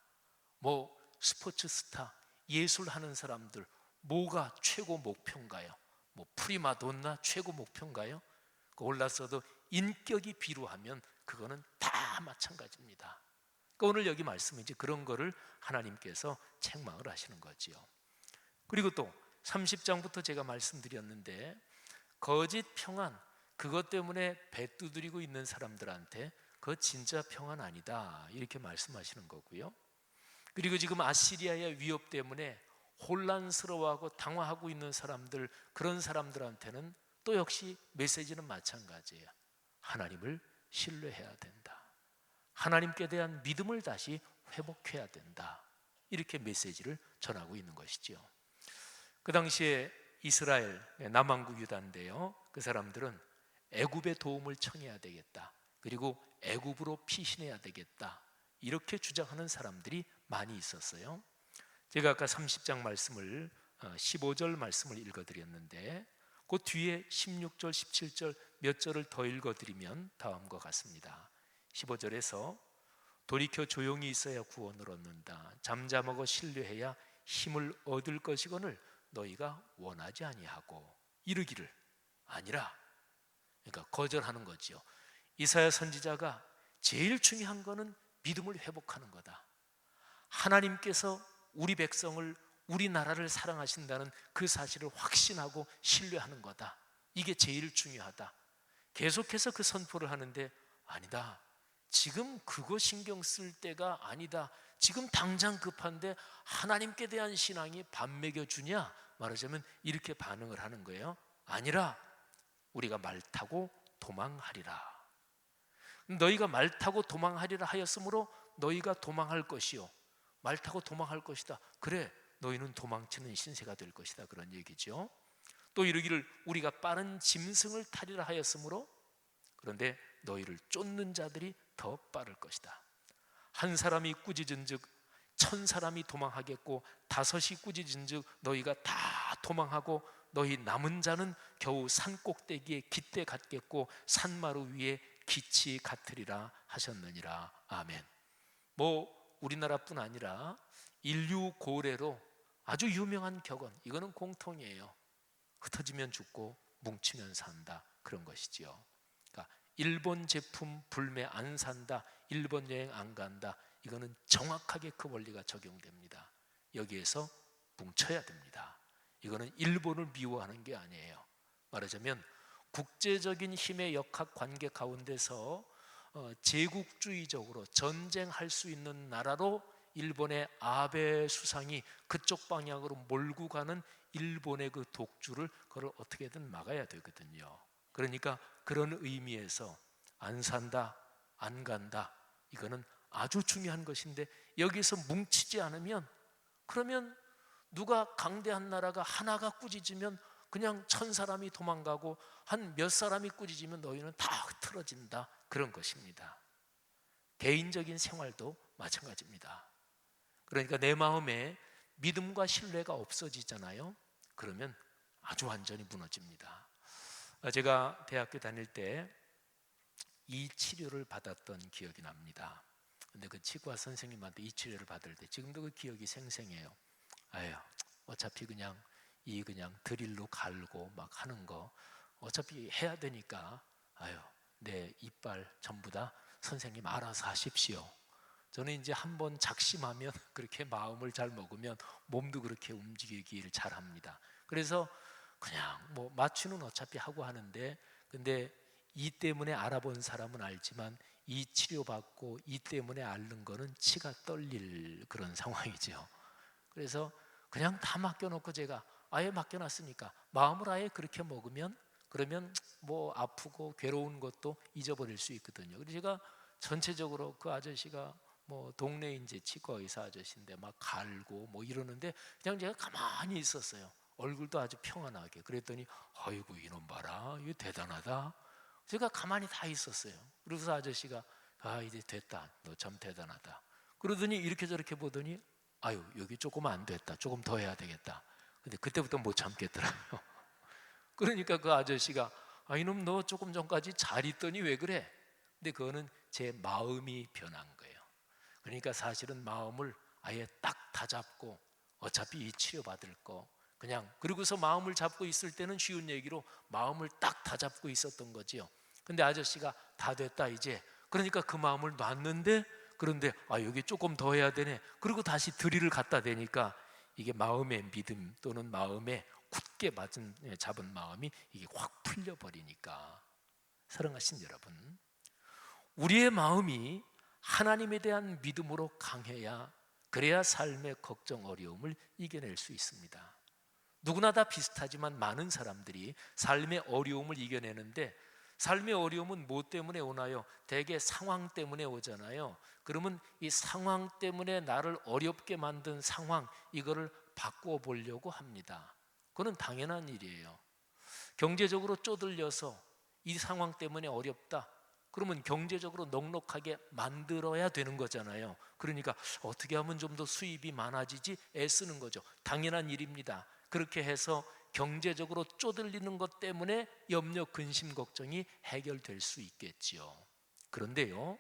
스포츠 스타, 예술하는 사람들, 뭐가 최고 목표인가요? 프리마돈나 최고 목표인가요? 올랐어도 인격이 비루하면 그거는 다 마찬가지입니다. 그러니까 오늘 여기 말씀이지 그런 거를 하나님께서 책망을 하시는 거지요. 그리고 또 30장부터 제가 말씀드렸는데 거짓 평안, 그것 때문에 배 두드리고 있는 사람들한테 그거 진짜 평안 아니다, 이렇게 말씀하시는 거고요. 그리고 지금 아시리아의 위협 때문에 혼란스러워하고 당황하고 있는 사람들, 그런 사람들한테는 또 역시 메시지는 마찬가지예요. 하나님을 신뢰해야 된다, 하나님께 대한 믿음을 다시 회복해야 된다, 이렇게 메시지를 전하고 있는 것이죠. 그 당시에 이스라엘 남왕국 유다인데요, 그 사람들은 애굽의 도움을 청해야 되겠다, 그리고 애굽으로 피신해야 되겠다, 이렇게 주장하는 사람들이 많이 있었어요. 제가 아까 30장 말씀을 15절 말씀을 읽어드렸는데 그 뒤에 16절, 17절 몇 절을 더 읽어드리면 다음과 같습니다. 15절에서 돌이켜 조용히 있어야 구원을 얻는다, 잠잠하고 신뢰해야 힘을 얻을 것이거늘 너희가 원하지 아니하고 이르기를 아니라, 그러니까 거절하는 거죠. 이사야 선지자가 제일 중요한 거는 믿음을 회복하는 거다, 하나님께서 우리 백성을, 우리나라를 사랑하신다는 그 사실을 확신하고 신뢰하는 거다, 이게 제일 중요하다. 계속해서 그 선포를 하는데 아니다, 지금 그거 신경 쓸 때가 아니다, 지금 당장 급한데 하나님께 대한 신앙이 밥 먹여주냐, 말하자면 이렇게 반응을 하는 거예요. 아니라 우리가 말 타고 도망하리라, 너희가 말 타고 도망하리라 하였으므로 너희가 도망할 것이요, 말 타고 도망할 것이다, 그래 너희는 도망치는 신세가 될 것이다, 그런 얘기죠. 또 이르기를 우리가 빠른 짐승을 타리라 하였으므로, 그런데 너희를 쫓는 자들이 더 빠를 것이다. 한 사람이 꾸짖은즉 1000사람이 도망하겠고 5이 꾸짖은즉 너희가 다 도망하고 너희 남은 자는 겨우 산 꼭대기에 깃대 같겠고 산마루 위에 기치 같으리라 하셨느니라. 아멘. 우리나라뿐 아니라 인류 고래로 아주 유명한 격언, 이거는 공통이에요. 흩어지면 죽고 뭉치면 산다, 그런 것이지요. 그러니까 일본 제품 불매 안 산다, 일본 여행 안 간다, 이거는 정확하게 그 원리가 적용됩니다. 여기에서 뭉쳐야 됩니다. 이거는 일본을 미워하는 게 아니에요. 말하자면 국제적인 힘의 역학 관계 가운데서 제국주의적으로 전쟁할 수 있는 나라로 일본의 아베 수상이 그쪽 방향으로 몰고 가는 일본의 그 독주를 그걸 어떻게든 막아야 되거든요. 그러니까 그런 의미에서 안 산다, 안 간다, 이거는 아주 중요한 것인데, 여기서 뭉치지 않으면, 그러면 누가 강대한 나라가 하나가 꾸짖으면 그냥 1000사람이 도망가고 한 몇 사람이 꾸짖으면 너희는 다 흐트러진다, 그런 것입니다. 개인적인 생활도 마찬가지입니다. 그러니까 내 마음에 믿음과 신뢰가 없어지잖아요. 그러면 아주 완전히 무너집니다. 제가 대학교 다닐 때 이 치료를 받았던 기억이 납니다. 근데 그 치과 선생님한테 이 치료를 받을 때 지금도 그 기억이 생생해요. 아유, 어차피 그냥 드릴로 갈고 막 하는 거 어차피 해야 되니까, 아유, 내 이빨 전부 다 선생님 알아서 하십시오. 저는 이제 한번 작심하면, 그렇게 마음을 잘 먹으면 몸도 그렇게 움직이기를 잘합니다. 그래서 그냥 뭐 마취는 어차피 하고 하는데, 근데 이 때문에 알아본 사람은 알지만 이 치료받고 이 때문에 앓는 거는 치가 떨릴 그런 상황이죠. 그래서 그냥 다 맡겨놓고, 제가 아예 맡겨놨으니까 마음을 아예 그렇게 먹으면, 그러면 뭐 아프고 괴로운 것도 잊어버릴 수 있거든요. 그래서 제가 전체적으로 그 아저씨가 뭐 동네 이제 치과 의사 아저씨인데 막 갈고 뭐 이러는데 그냥 제가 가만히 있었어요. 얼굴도 아주 평안하게. 그랬더니 아이고 이놈 봐라, 이거 대단하다. 제가 가만히 다 있었어요. 그래서 아저씨가 아 이제 됐다, 너 참 대단하다. 그러더니 이렇게 저렇게 보더니 아유 여기 조금 안 됐다, 조금 더 해야 되겠다. 근데 그때부터 못 참겠더라고요. 그러니까 그 아저씨가 아 이놈 너 조금 전까지 잘 있더니 왜 그래? 근데 그거는 제 마음이 변한 거예요. 그러니까 사실은 마음을 아예 딱 다잡고, 어차피 이 치료받을 거 그냥, 그리고서 마음을 잡고 있을 때는 쉬운 얘기로 마음을 딱 다잡고 있었던 거지요. 근데 아저씨가 다 됐다 이제, 그러니까 그 마음을 놨는데, 그런데 아 여기 조금 더 해야 되네. 그리고 다시 드릴을 갖다 대니까 이게 마음의 믿음 또는 마음에 굳게 잡은 마음이 이게 확 풀려버리니까. 사랑하신 여러분, 우리의 마음이 하나님에 대한 믿음으로 강해야, 그래야 삶의 걱정 어려움을 이겨낼 수 있습니다. 누구나 다 비슷하지만 많은 사람들이 삶의 어려움을 이겨내는데, 삶의 어려움은 뭐 때문에 오나요? 대개 상황 때문에 오잖아요. 그러면 이 상황 때문에 나를 어렵게 만든 상황, 이거를 바꾸어 보려고 합니다. 그건 당연한 일이에요. 경제적으로 쪼들려서 이 상황 때문에 어렵다, 그러면 경제적으로 넉넉하게 만들어야 되는 거잖아요. 그러니까 어떻게 하면 좀 더 수입이 많아지지 애쓰는 거죠. 당연한 일입니다. 그렇게 해서 경제적으로 쪼들리는 것 때문에 염려, 근심, 걱정이 해결될 수 있겠지요. 그런데요,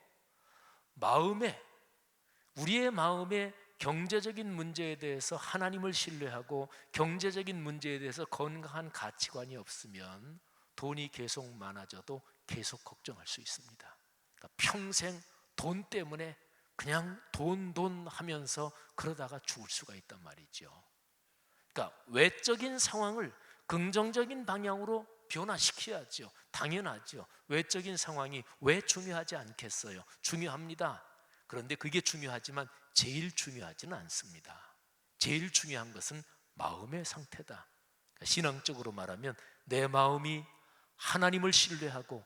우리의 마음에 경제적인 문제에 대해서 하나님을 신뢰하고 경제적인 문제에 대해서 건강한 가치관이 없으면 돈이 계속 많아져도 계속 걱정할 수 있습니다. 그러니까 평생 돈 때문에 그냥 돈 하면서 그러다가 죽을 수가 있단 말이죠. 그러니까 외적인 상황을 긍정적인 방향으로 변화시켜야죠. 당연하죠. 외적인 상황이 왜 중요하지 않겠어요? 중요합니다. 그런데 그게 중요하지만 제일 중요하지는 않습니다. 제일 중요한 것은 마음의 상태다. 그러니까 신앙적으로 말하면 내 마음이 하나님을 신뢰하고,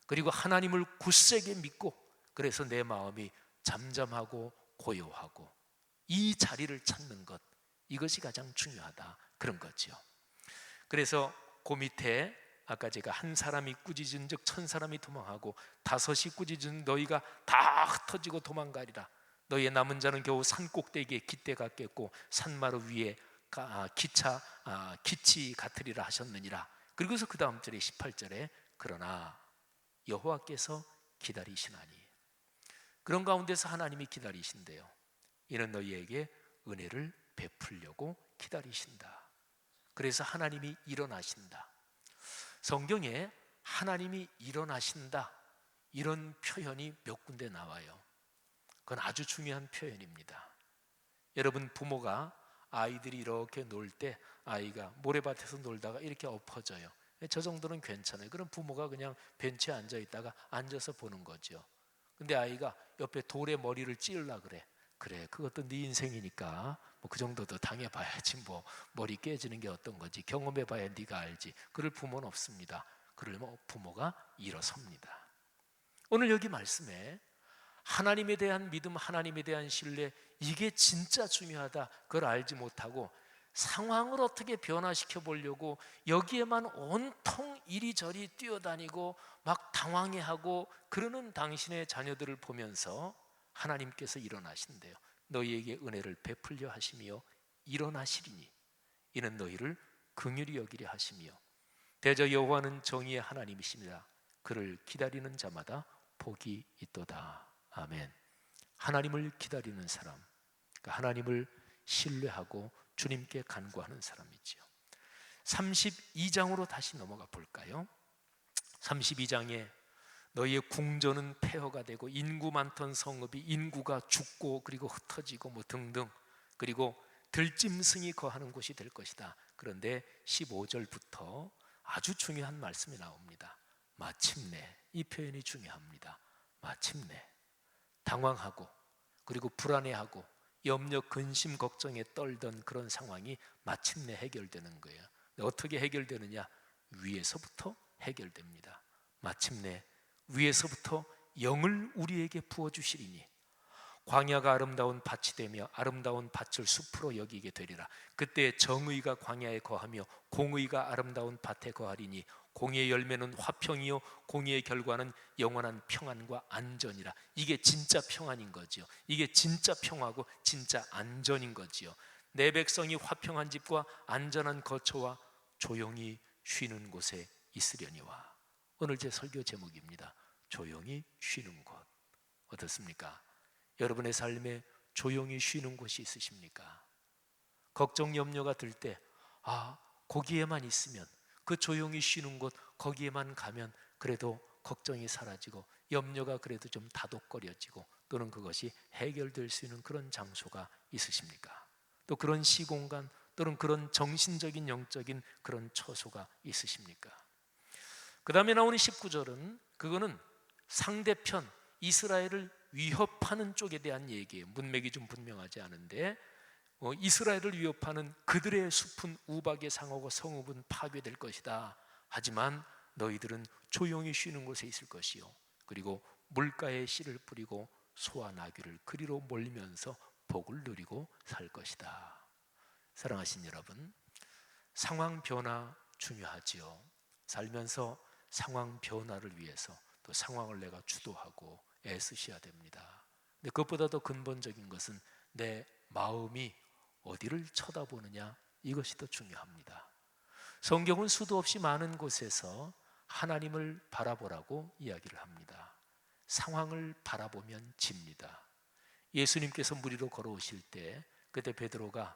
그리고 하나님을 굳세게 믿고, 그래서 내 마음이 잠잠하고 고요하고 이 자리를 찾는 것, 이것이 가장 중요하다, 그런 거죠. 그래서 그 밑에 아까 제가 한 사람이 꾸짖은 즉 1000사람이 도망하고 5이 꾸짖은 너희가 다 흩어지고 도망가리라. 너희의 남은 자는 겨우 산 꼭대기에 깃대 같겠고 산마루 위에 기치 같으리라 하셨느니라. 그리고서 그 다음 절에 18절에 그러나 여호와께서 기다리시나니, 그런 가운데서 하나님이 기다리신대요. 이는 너희에게 은혜를 베풀려고 기다리신다. 그래서 하나님이 일어나신다. 성경에 하나님이 일어나신다, 이런 표현이 몇 군데 나와요. 그건 아주 중요한 표현입니다. 여러분, 부모가 아이들이 이렇게 놀 때 아이가 모래밭에서 놀다가 이렇게 엎어져요. 저 정도는 괜찮아요. 그럼 부모가 그냥 벤치에 앉아 있다가 앉아서 보는 거죠. 근데 아이가 옆에 돌에 머리를 찌르려 그래. 그래, 그것도 네 인생이니까 뭐 그 정도도 당해봐야지, 뭐 머리 깨지는 게 어떤 건지 경험해봐야 네가 알지. 그럴 부모는 없습니다. 그러면 부모가 일어섭니다. 오늘 여기 말씀에 하나님에 대한 믿음, 하나님에 대한 신뢰, 이게 진짜 중요하다, 그걸 알지 못하고 상황을 어떻게 변화시켜 보려고 여기에만 온통 이리저리 뛰어다니고 막 당황해하고 그러는 당신의 자녀들을 보면서 하나님께서 일어나신대요. 너희에게 은혜를 베풀려 하시며 일어나시리니 이는 너희를 긍휼히 여기려 하시며 대저 여호와는 정의의 하나님이십니다. 그를 기다리는 자마다 복이 있도다. 아멘. 하나님을 기다리는 사람, 그러니까 하나님을 신뢰하고 주님께 간구하는 사람이지요. 32장으로 다시 넘어가 볼까요? 32장에 너희의 궁전은 폐허가 되고 인구 많던 성읍이 인구가 죽고 그리고 흩어지고 뭐 등등, 그리고 들짐승이 거하는 곳이 될 것이다. 그런데 15절부터 아주 중요한 말씀이 나옵니다. 마침내, 이 표현이 중요합니다. 마침내. 당황하고 그리고 불안해하고 염려, 근심, 걱정에 떨던 그런 상황이 마침내 해결되는 거예요. 어떻게 해결되느냐? 위에서부터 해결됩니다. 마침내 위에서부터 영을 우리에게 부어주시리니 광야가 아름다운 밭이 되며 아름다운 밭을 숲으로 여기게 되리라. 그때 정의가 광야에 거하며 공의가 아름다운 밭에 거하리니 공의의 열매는 화평이요 공의의 결과는 영원한 평안과 안전이라. 이게 진짜 평안인 거지요. 이게 진짜 평화고 진짜 안전인 거지요. 내 백성이 화평한 집과 안전한 거처와 조용히 쉬는 곳에 있으려니와. 오늘 제 설교 제목입니다. 조용히 쉬는 곳. 어떻습니까? 여러분의 삶에 조용히 쉬는 곳이 있으십니까? 걱정 염려가 들 때 거기에만 있으면, 그 조용히 쉬는 곳 거기에만 가면 그래도 걱정이 사라지고 염려가 그래도 좀 다독거려지고 또는 그것이 해결될 수 있는 그런 장소가 있으십니까? 또 그런 시공간 또는 그런 정신적인 영적인 그런 처소가 있으십니까? 그 다음에 나오는 19절은 그거는 상대편 이스라엘을 위협하는 쪽에 대한 얘기예요. 문맥이 좀 분명하지 않은데 이스라엘을 위협하는 그들의 숲은 우박의 상하고 성읍은 파괴될 것이다. 하지만 너희들은 조용히 쉬는 곳에 있을 것이요 그리고 물가에 씨를 뿌리고 소와 나귀를 그리로 몰면서 복을 누리고 살 것이다. 사랑하신 여러분, 상황 변화 중요하지요. 살면서 상황 변화를 위해서 또 상황을 내가 주도하고 애쓰셔야 됩니다. 근데 그것보다 더 근본적인 것은 내 마음이 어디를 쳐다보느냐, 이것이 더 중요합니다. 성경은 수도 없이 많은 곳에서 하나님을 바라보라고 이야기를 합니다. 상황을 바라보면 집니다. 예수님께서 물 위로 걸어오실 때 그때 베드로가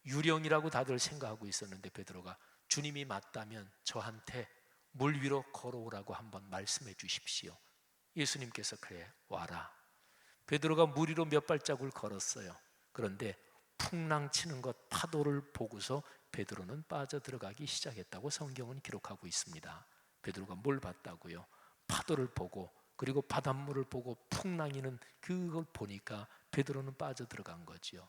유령이라고 다들 생각하고 있었는데 베드로가 주님이 맞다면 저한테 물 위로 걸어오라고 한번 말씀해 주십시오. 예수님께서 그래 와라. 베드로가 물 위로 몇 발자국을 걸었어요. 그런데 풍랑치는 것 파도를 보고서 베드로는 빠져들어가기 시작했다고 성경은 기록하고 있습니다. 베드로가 뭘 봤다고요? 파도를 보고 그리고 바닷물을 보고 풍랑이는 그걸 보니까 베드로는 빠져들어간 거지요.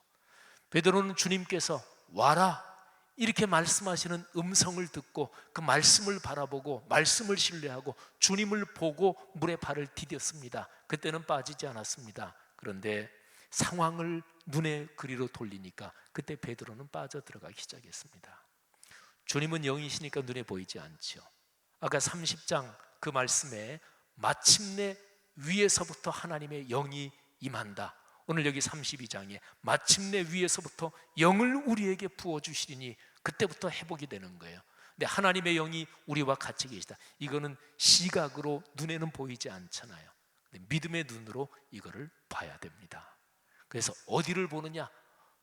베드로는 주님께서 와라 이렇게 말씀하시는 음성을 듣고 그 말씀을 바라보고 말씀을 신뢰하고 주님을 보고 물에 발을 디뎠습니다. 그때는 빠지지 않았습니다. 그런데 상황을 눈에 그리로 돌리니까 그때 베드로는 빠져들어가기 시작했습니다. 주님은 영이시니까 눈에 보이지 않죠. 아까 30장 그 말씀에 마침내 위에서부터 하나님의 영이 임한다. 오늘 여기 32장에 마침내 위에서부터 영을 우리에게 부어주시리니 그때부터 회복이 되는 거예요. 근데 하나님의 영이 우리와 같이 계시다. 이거는 시각으로 눈에는 보이지 않잖아요. 근데 믿음의 눈으로 이거를 봐야 됩니다. 그래서 어디를 보느냐?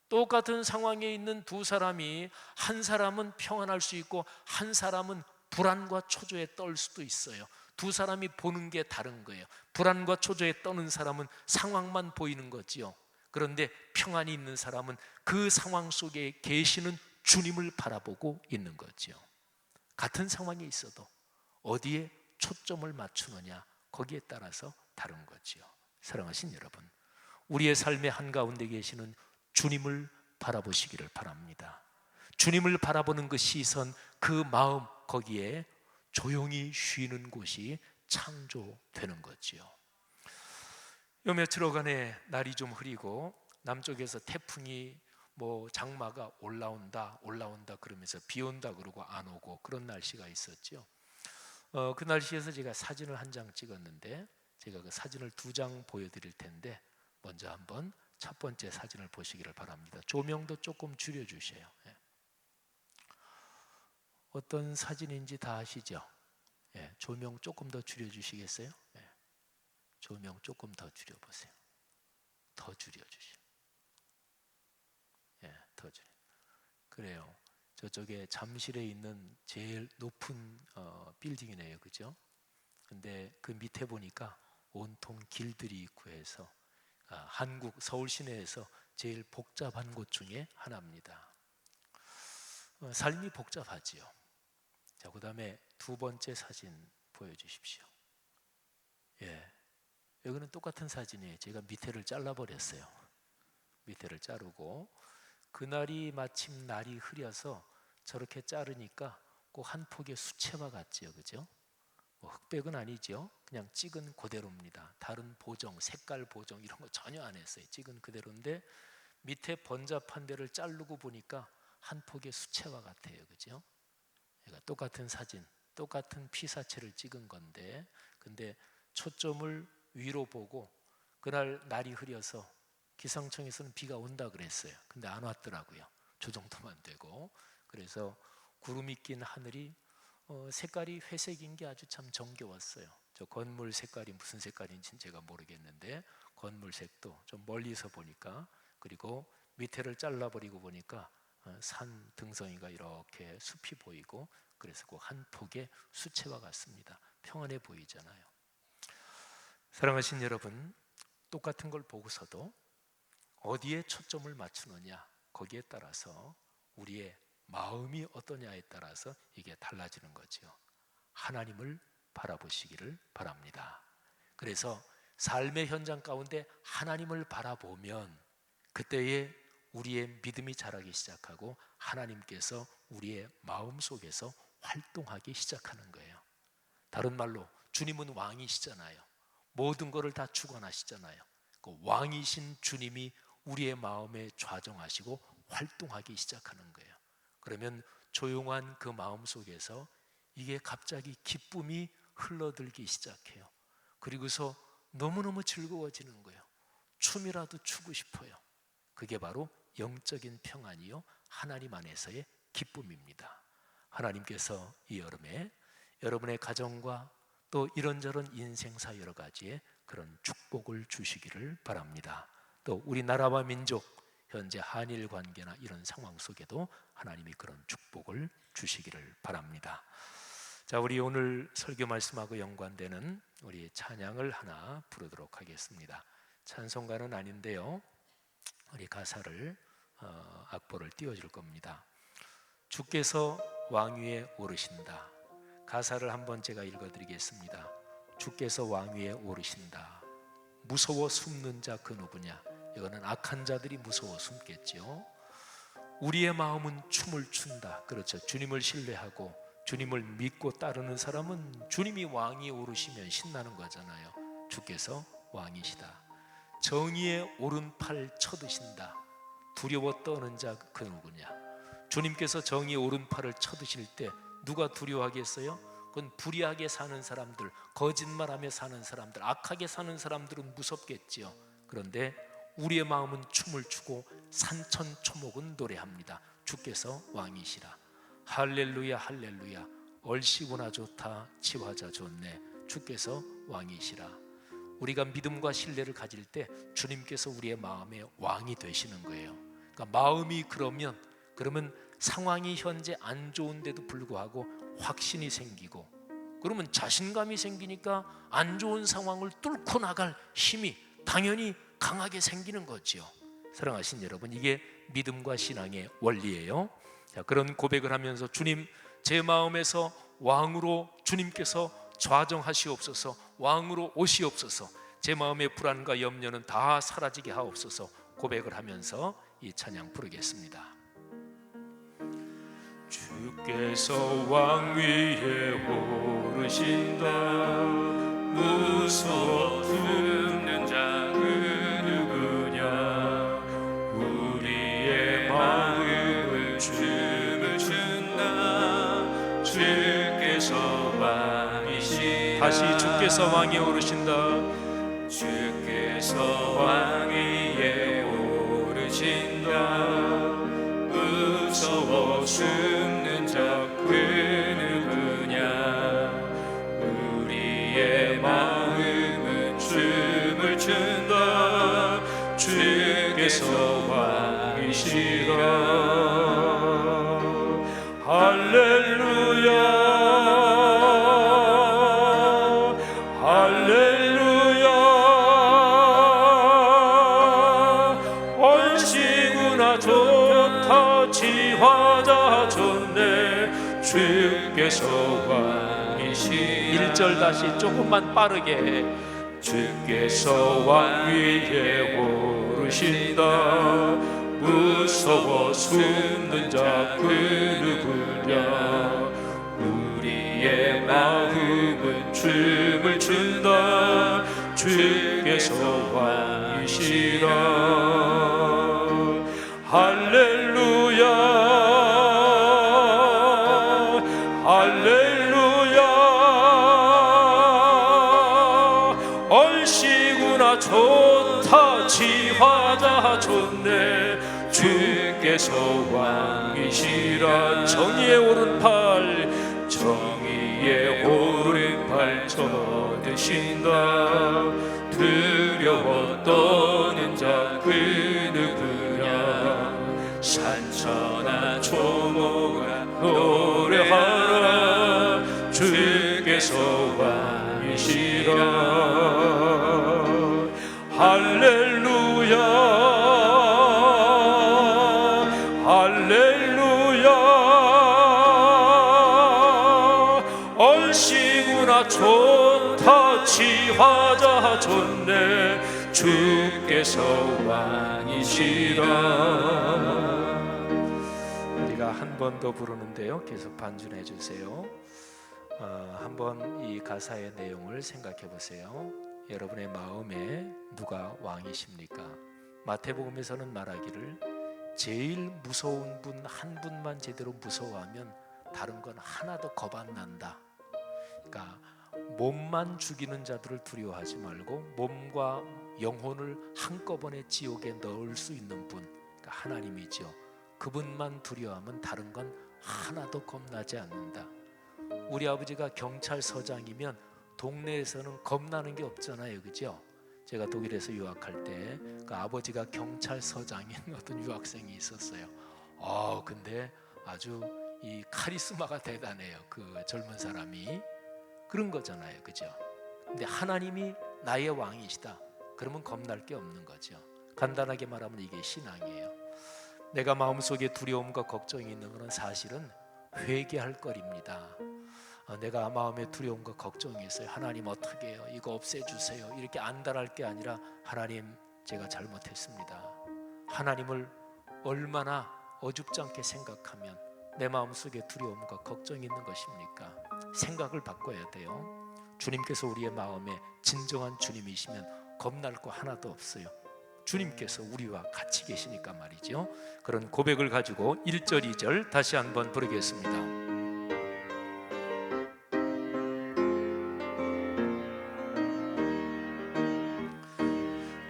똑같은 상황에 있는 두 사람이 한 사람은 평안할 수 있고 한 사람은 불안과 초조에 떨 수도 있어요. 두 사람이 보는 게 다른 거예요. 불안과 초조에 떠는 사람은 상황만 보이는 거지요. 그런데 평안이 있는 사람은 그 상황 속에 계시는 주님을 바라보고 있는 거죠. 같은 상황에 있어도 어디에 초점을 맞추느냐, 거기에 따라서 다른 거죠. 사랑하신 여러분, 우리의 삶의 한가운데 계시는 주님을 바라보시기를 바랍니다. 주님을 바라보는 그 시선, 그 마음, 거기에 조용히 쉬는 곳이 창조되는 거지요. 요 며칠간에 날이 좀 흐리고 남쪽에서 태풍이 장마가 올라온다 그러면서 비 온다 그러고 안 오고 그런 날씨가 있었죠. 그 날씨에서 제가 사진을 한 장 찍었는데, 제가 그 사진을 2장 보여드릴 텐데 먼저 한번 첫 번째 사진을 보시기를 바랍니다. 조명도 조금 줄여주세요. 어떤 사진인지 다 아시죠? 조명 조금 더 줄여주시겠어요? 조명 조금 더 줄여보세요. 더 줄여주시오. 더 줄여. 그래요. 저쪽에 잠실에 있는 제일 높은 빌딩이네요, 그죠? 근데 그 밑에 보니까 온통 길들이 있고 해서 한국 서울 시내에서 제일 복잡한 곳 중에 하나입니다. 삶이 복잡하지요. 자, 그 다음에 2번째 사진 보여주십시오. 여기는 똑같은 사진이에요. 제가 밑에를 잘라버렸어요. 밑에를 자르고, 그날이 마침 날이 흐려서 저렇게 자르니까 꼭 한 폭의 수채화 같지요, 그죠? 흑백은 아니죠. 그냥 찍은 그대로입니다. 다른 보정, 색깔 보정 이런 거 전혀 안 했어요. 찍은 그대로인데 밑에 번잡한 데를 자르고 보니까 한 폭의 수채화 같아요, 그죠? 그러니까 똑같은 사진, 똑같은 피사체를 찍은 건데, 근데 초점을 위로 보고, 그날 날이 흐려서 기상청에서는 비가 온다 그랬어요. 근데 안 왔더라고요. 저 정도만 되고. 그래서 구름이 낀 하늘이 색깔이 회색인 게 아주 참 정겨웠어요. 저 건물 색깔이 무슨 색깔인지는 제가 모르겠는데 건물 색도 좀 멀리서 보니까, 그리고 밑에를 잘라버리고 보니까 산 등성이가 이렇게 숲이 보이고, 그래서 그 한 폭의 수채화 같습니다. 평안해 보이잖아요. 사랑하신 여러분, 똑같은 걸 보고서도 어디에 초점을 맞추느냐, 거기에 따라서 우리의 마음이 어떠냐에 따라서 이게 달라지는 거죠. 하나님을 바라보시기를 바랍니다. 그래서 삶의 현장 가운데 하나님을 바라보면 그때에 우리의 믿음이 자라기 시작하고 하나님께서 우리의 마음 속에서 활동하기 시작하는 거예요. 다른 말로 주님은 왕이시잖아요. 모든 것을 다 주관하시잖아요. 그 왕이신 주님이 우리의 마음에 좌정하시고 활동하기 시작하는 거예요. 그러면 조용한 그 마음 속에서 이게 갑자기 기쁨이 흘러들기 시작해요. 그리고서 너무너무 즐거워지는 거예요. 춤이라도 추고 싶어요. 그게 바로 영적인 평안이요, 하나님 안에서의 기쁨입니다. 하나님께서 이 여름에 여러분의 가정과 또 이런저런 인생사 여러 가지에 그런 축복을 주시기를 바랍니다. 또 우리나라와 민족, 현재 한일 관계나 이런 상황 속에도 하나님이 그런 축복을 주시기를 바랍니다. 자, 우리 오늘 설교 말씀하고 연관되는 우리 찬양을 하나 부르도록 하겠습니다. 찬송가는 아닌데요, 우리 가사를 악보를 띄워줄 겁니다. 주께서 왕위에 오르신다. 가사를 한번 제가 읽어드리겠습니다. 주께서 왕위에 오르신다. 무서워 숨는 자 그 누구냐? 이거는 악한 자들이 무서워 숨겠죠. 우리의 마음은 춤을 춘다. 그렇죠. 주님을 신뢰하고 주님을 믿고 따르는 사람은 주님이 왕이 오르시면 신나는 거잖아요. 주께서 왕이시다. 정의의 오른팔 쳐드신다. 두려워 떠는 자 그 누구냐? 주님께서 정의의 오른팔을 쳐드실 때 누가 두려워하겠어요? 그건 불의하게 사는 사람들, 거짓말하며 사는 사람들, 악하게 사는 사람들은 무섭겠지요. 그런데 우리의 마음은 춤을 추고 산천초목은 노래합니다. 주께서 왕이시라. 할렐루야 할렐루야. 얼씨구나 좋다 치화자 좋네. 주께서 왕이시라. 우리가 믿음과 신뢰를 가질 때 주님께서 우리의 마음의 왕이 되시는 거예요. 그러니까 마음이 그러면 상황이 현재 안 좋은데도 불구하고 확신이 생기고, 그러면 자신감이 생기니까 안 좋은 상황을 뚫고 나갈 힘이 당연히 강하게 생기는 거죠. 사랑하신 여러분, 이게 믿음과 신앙의 원리예요. 자, 그런 고백을 하면서 주님, 제 마음에서 왕으로 주님께서 좌정하시옵소서, 왕으로 오시옵소서, 제 마음의 불안과 염려는 다 사라지게 하옵소서 고백을 하면서 이 찬양 부르겠습니다. 주께서 왕 위에 오르신다. 무서워 숨는 자 그 누구냐. 우리의 마음은 춤을 춘다. 주께서 왕이시다. 다시 주께서 왕이 오르신다. 주께서 왕 위에 오르신다. 무서워 숨는 자 그 누구냐. 우리의 마음은 춤을 춘다. 주께서 왕이시라. 할렐루야, 할렐루야. 얼씨구나 좋다, 지화자 좋네. 주께서 왕이시라. 1절 다시 조금만 빠르게. 주께서 왕 위에 오르신다. 무서워 숨는 자 그 누구냐. 우리의 마음은 춤을 춘다. 주께서 왕이시라. 할렐루야, 할렐루야. 얼씨구나 좋다, 지화자 좋네. 주께서 왕이시라. 정의의 오른팔, 정의의 오른팔 쳐드신다. 두려워 떠는 자 그 누구냐. 산천하 초모가 노래하라. 주께서 왕이시라. 할렐루야, 할렐루야. 얼씨구나 좋다, 지화자 좋네. 주께서 왕이시라. 우리가 한 번 더 부르는데요, 계속 반주해 주세요. 한번 이 가사의 내용을 생각해 보세요. 여러분의 마음에 누가 왕이십니까? 마태복음에서는 말하기를 제일 무서운 분 한 분만 제대로 무서워하면 다른 건 하나도 겁 안 난다. 그러니까 몸만 죽이는 자들을 두려워하지 말고 몸과 영혼을 한꺼번에 지옥에 넣을 수 있는 분, 그러니까 하나님이죠. 그분만 두려워하면 다른 건 하나도 겁나지 않는다. 우리 아버지가 경찰서장이면 동네에서는 겁나는 게 없잖아요, 그죠? 제가 독일에서 유학할 때 그 아버지가 경찰서장인 어떤 유학생이 있었어요. 근데 아주 이 카리스마가 대단해요. 그 젊은 사람이. 그런 거잖아요, 그죠? 근데 하나님이 나의 왕이시다. 그러면 겁날 게 없는 거죠. 간단하게 말하면 이게 신앙이에요. 내가 마음속에 두려움과 걱정이 있는 것은 사실은 회개할 거리입니다. 내가 마음에 두려움과 걱정이 있어요. 하나님 어떻게 해요? 이거 없애주세요. 이렇게 안달할 게 아니라 하나님, 제가 잘못했습니다. 하나님을 얼마나 어줍지 않게 생각하면 내 마음속에 두려움과 걱정이 있는 것입니까? 생각을 바꿔야 돼요. 주님께서 우리의 마음에 진정한 주님이시면 겁날 거 하나도 없어요. 주님께서 우리와 같이 계시니까 말이죠. 그런 고백을 가지고 1절 2절 다시 한번 부르겠습니다.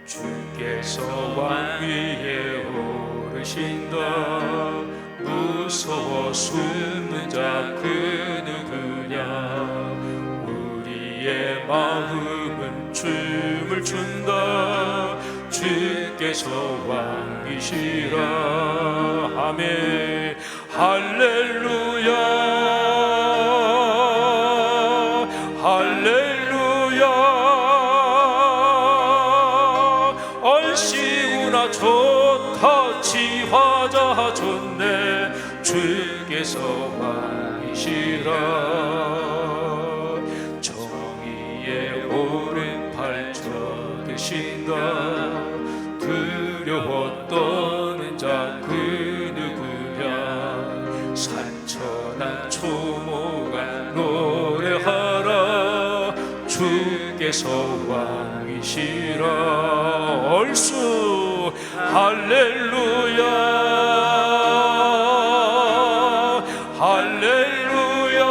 주께서 왕 위에 오르신다. 무서워 숨는 자 그 누구냐. 우리의 마음은 춤을 춘다. 주께서 왕이시라. 아멘. 할렐루야, 할렐루야. 얼씨구나 좋다, 주께서 왕이시라. 정의의 오른팔 펴드신다. 두려워 떠는 자 그 누구냐. 산천한 초모가 노래하라. 주께서 왕이시라. 얼쑤 할렐루야 할렐루야.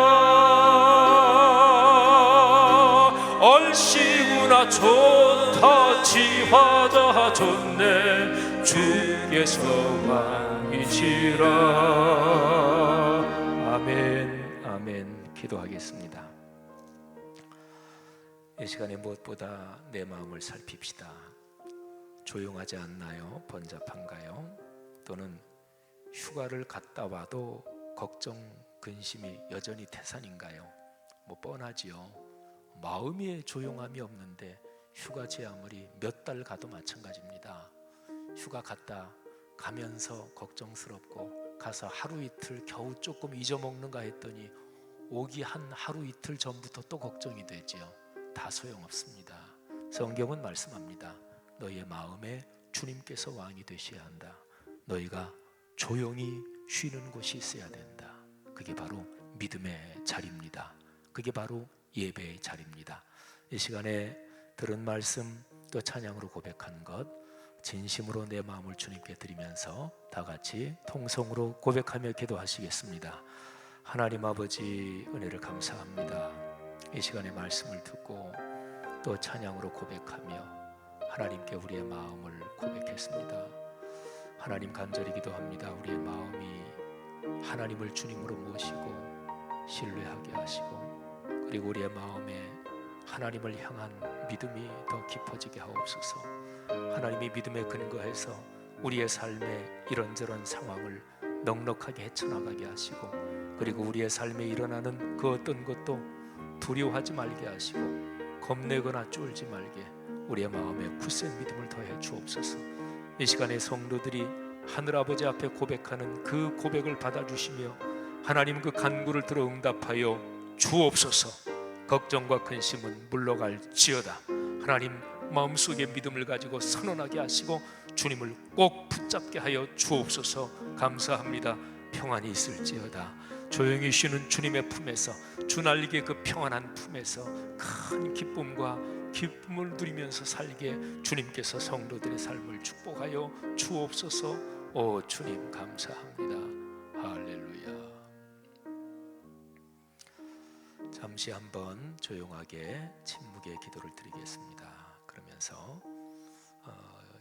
얼씨구나 좋다 지화다 좋네. 주께서 왕이시라. 아멘, 아멘. 기도하겠습니다. 이 시간에 무엇보다 내 마음을 살핍시다. 조용하지 않나요? 번잡한가요? 또는 휴가를 갔다 와도 걱정, 근심이 여전히 태산인가요? 뭐 뻔하지요. 마음에 조용함이 없는데 휴가지 아무리 몇 달 가도 마찬가지입니다. 휴가 갔다 가면서 걱정스럽고 가서 하루 이틀 겨우 조금 잊어먹는가 했더니 오기 한 하루 이틀 전부터 또 걱정이 되지요. 다 소용없습니다. 성경은 말씀합니다. 너희의 마음에 주님께서 왕이 되셔야 한다. 너희가 조용히 쉬는 곳이 있어야 된다. 그게 바로 믿음의 자리입니다. 그게 바로 예배의 자리입니다. 이 시간에 들은 말씀 또 찬양으로 고백한 것 진심으로 내 마음을 주님께 드리면서 다 같이 통성으로 고백하며 기도하시겠습니다. 하나님 아버지 은혜를 감사합니다. 이 시간에 말씀을 듣고 또 찬양으로 고백하며 하나님께 우리의 마음을 고백했습니다. 하나님 간절히 기도합니다. 우리의 마음이 하나님을 주님으로 모시고 신뢰하게 하시고 그리고 우리의 마음에 하나님을 향한 믿음이 더 깊어지게 하옵소서. 하나님이 믿음에 근거해서 우리의 삶에 이런저런 상황을 넉넉하게 헤쳐나가게 하시고 그리고 우리의 삶에 일어나는 그 어떤 것도 두려워하지 말게 하시고 겁내거나 쫄지 말게 우리의 마음에 굳센 믿음을 더해 주옵소서. 이 시간에 성도들이 하늘아버지 앞에 고백하는 그 고백을 받아주시며 하나님 그 간구를 들어 응답하여 주옵소서. 걱정과 근심은 물러갈지어다. 하나님 마음속에 믿음을 가지고 선언하게 하시고 주님을 꼭 붙잡게 하여 주옵소서. 감사합니다. 평안이 있을지어다. 조용히 쉬는 주님의 품에서 주날리게 그 평안한 품에서 큰 기쁨을 누리면서 살게 주님께서 성도들의 삶을 축복하여 주옵소서. 오 주님 감사합니다. 할렐루야. 잠시 한번 조용하게 침묵의 기도를 드리겠습니다. 그러면서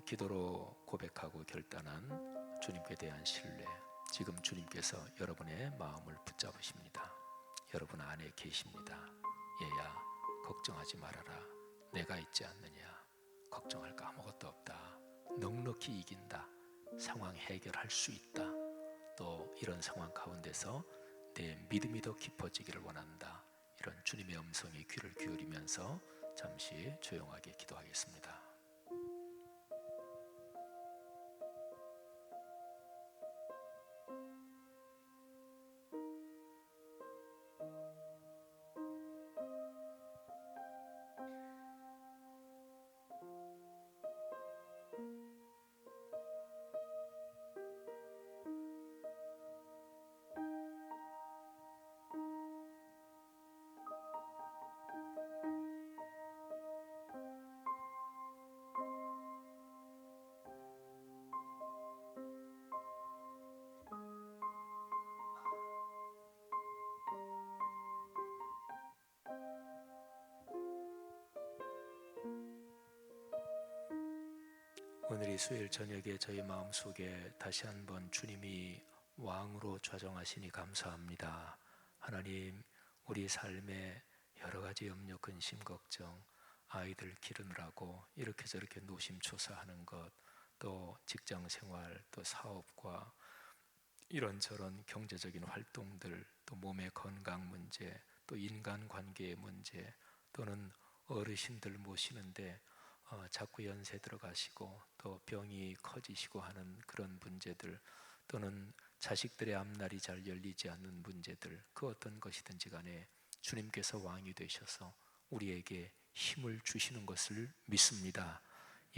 기도로 고백하고 결단한 주님께 대한 신뢰, 지금 주님께서 여러분의 마음을 붙잡으십니다. 여러분 안에 계십니다. 얘야 걱정하지 말아라. 내가 있지 않느냐. 걱정할 거 아무것도 없다. 넉넉히 이긴다. 상황 해결할 수 있다. 또 이런 상황 가운데서 내 믿음이 더 깊어지기를 원한다. 이런 주님의 음성에 귀를 기울이면서 잠시 조용하게 기도하겠습니다. 오늘 이 수요일 저녁에 저희 마음속에 다시 한번 주님이 왕으로 좌정하시니 감사합니다. 하나님 우리 삶에 여러 가지 염려, 근심, 걱정, 아이들 기르느라고 이렇게 저렇게 노심초사하는 것, 또 직장생활, 또 사업과 이런저런 경제적인 활동들, 또 몸의 건강 문제, 또 인간관계의 문제, 또는 어르신들 모시는데 자꾸 연세 들어가시고 또 병이 커지시고 하는 그런 문제들, 또는 자식들의 앞날이 잘 열리지 않는 문제들, 그 어떤 것이든지 간에 주님께서 왕이 되셔서 우리에게 힘을 주시는 것을 믿습니다.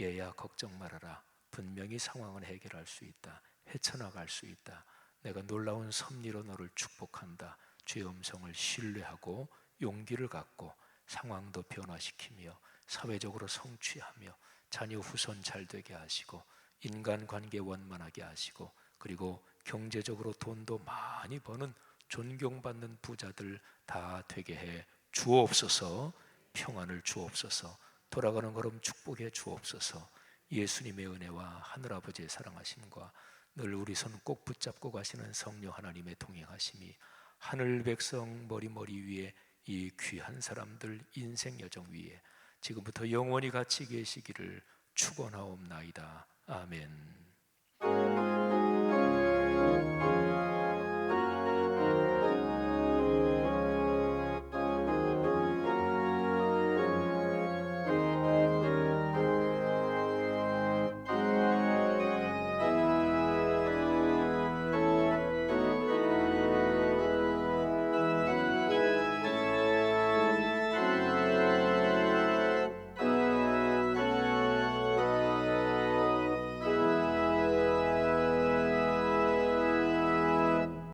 얘야 걱정 말아라. 분명히 상황은 해결할 수 있다. 헤쳐나갈 수 있다. 내가 놀라운 섭리로 너를 축복한다. 주의 음성을 신뢰하고 용기를 갖고 상황도 변화시키며 사회적으로 성취하며 자녀 후손 잘 되게 하시고 인간관계 원만하게 하시고 그리고 경제적으로 돈도 많이 버는 존경받는 부자들 다 되게 해 주옵소서. 평안을 주옵소서. 돌아가는 걸음 축복해 주옵소서. 예수님의 은혜와 하늘아버지의 사랑하심과 늘 우리 손 꼭 붙잡고 가시는 성령 하나님의 동행하심이 하늘 백성 머리 위에 이 귀한 사람들 인생 여정 위에 지금부터 영원히 같이 계시기를 축원하옵나이다. 아멘.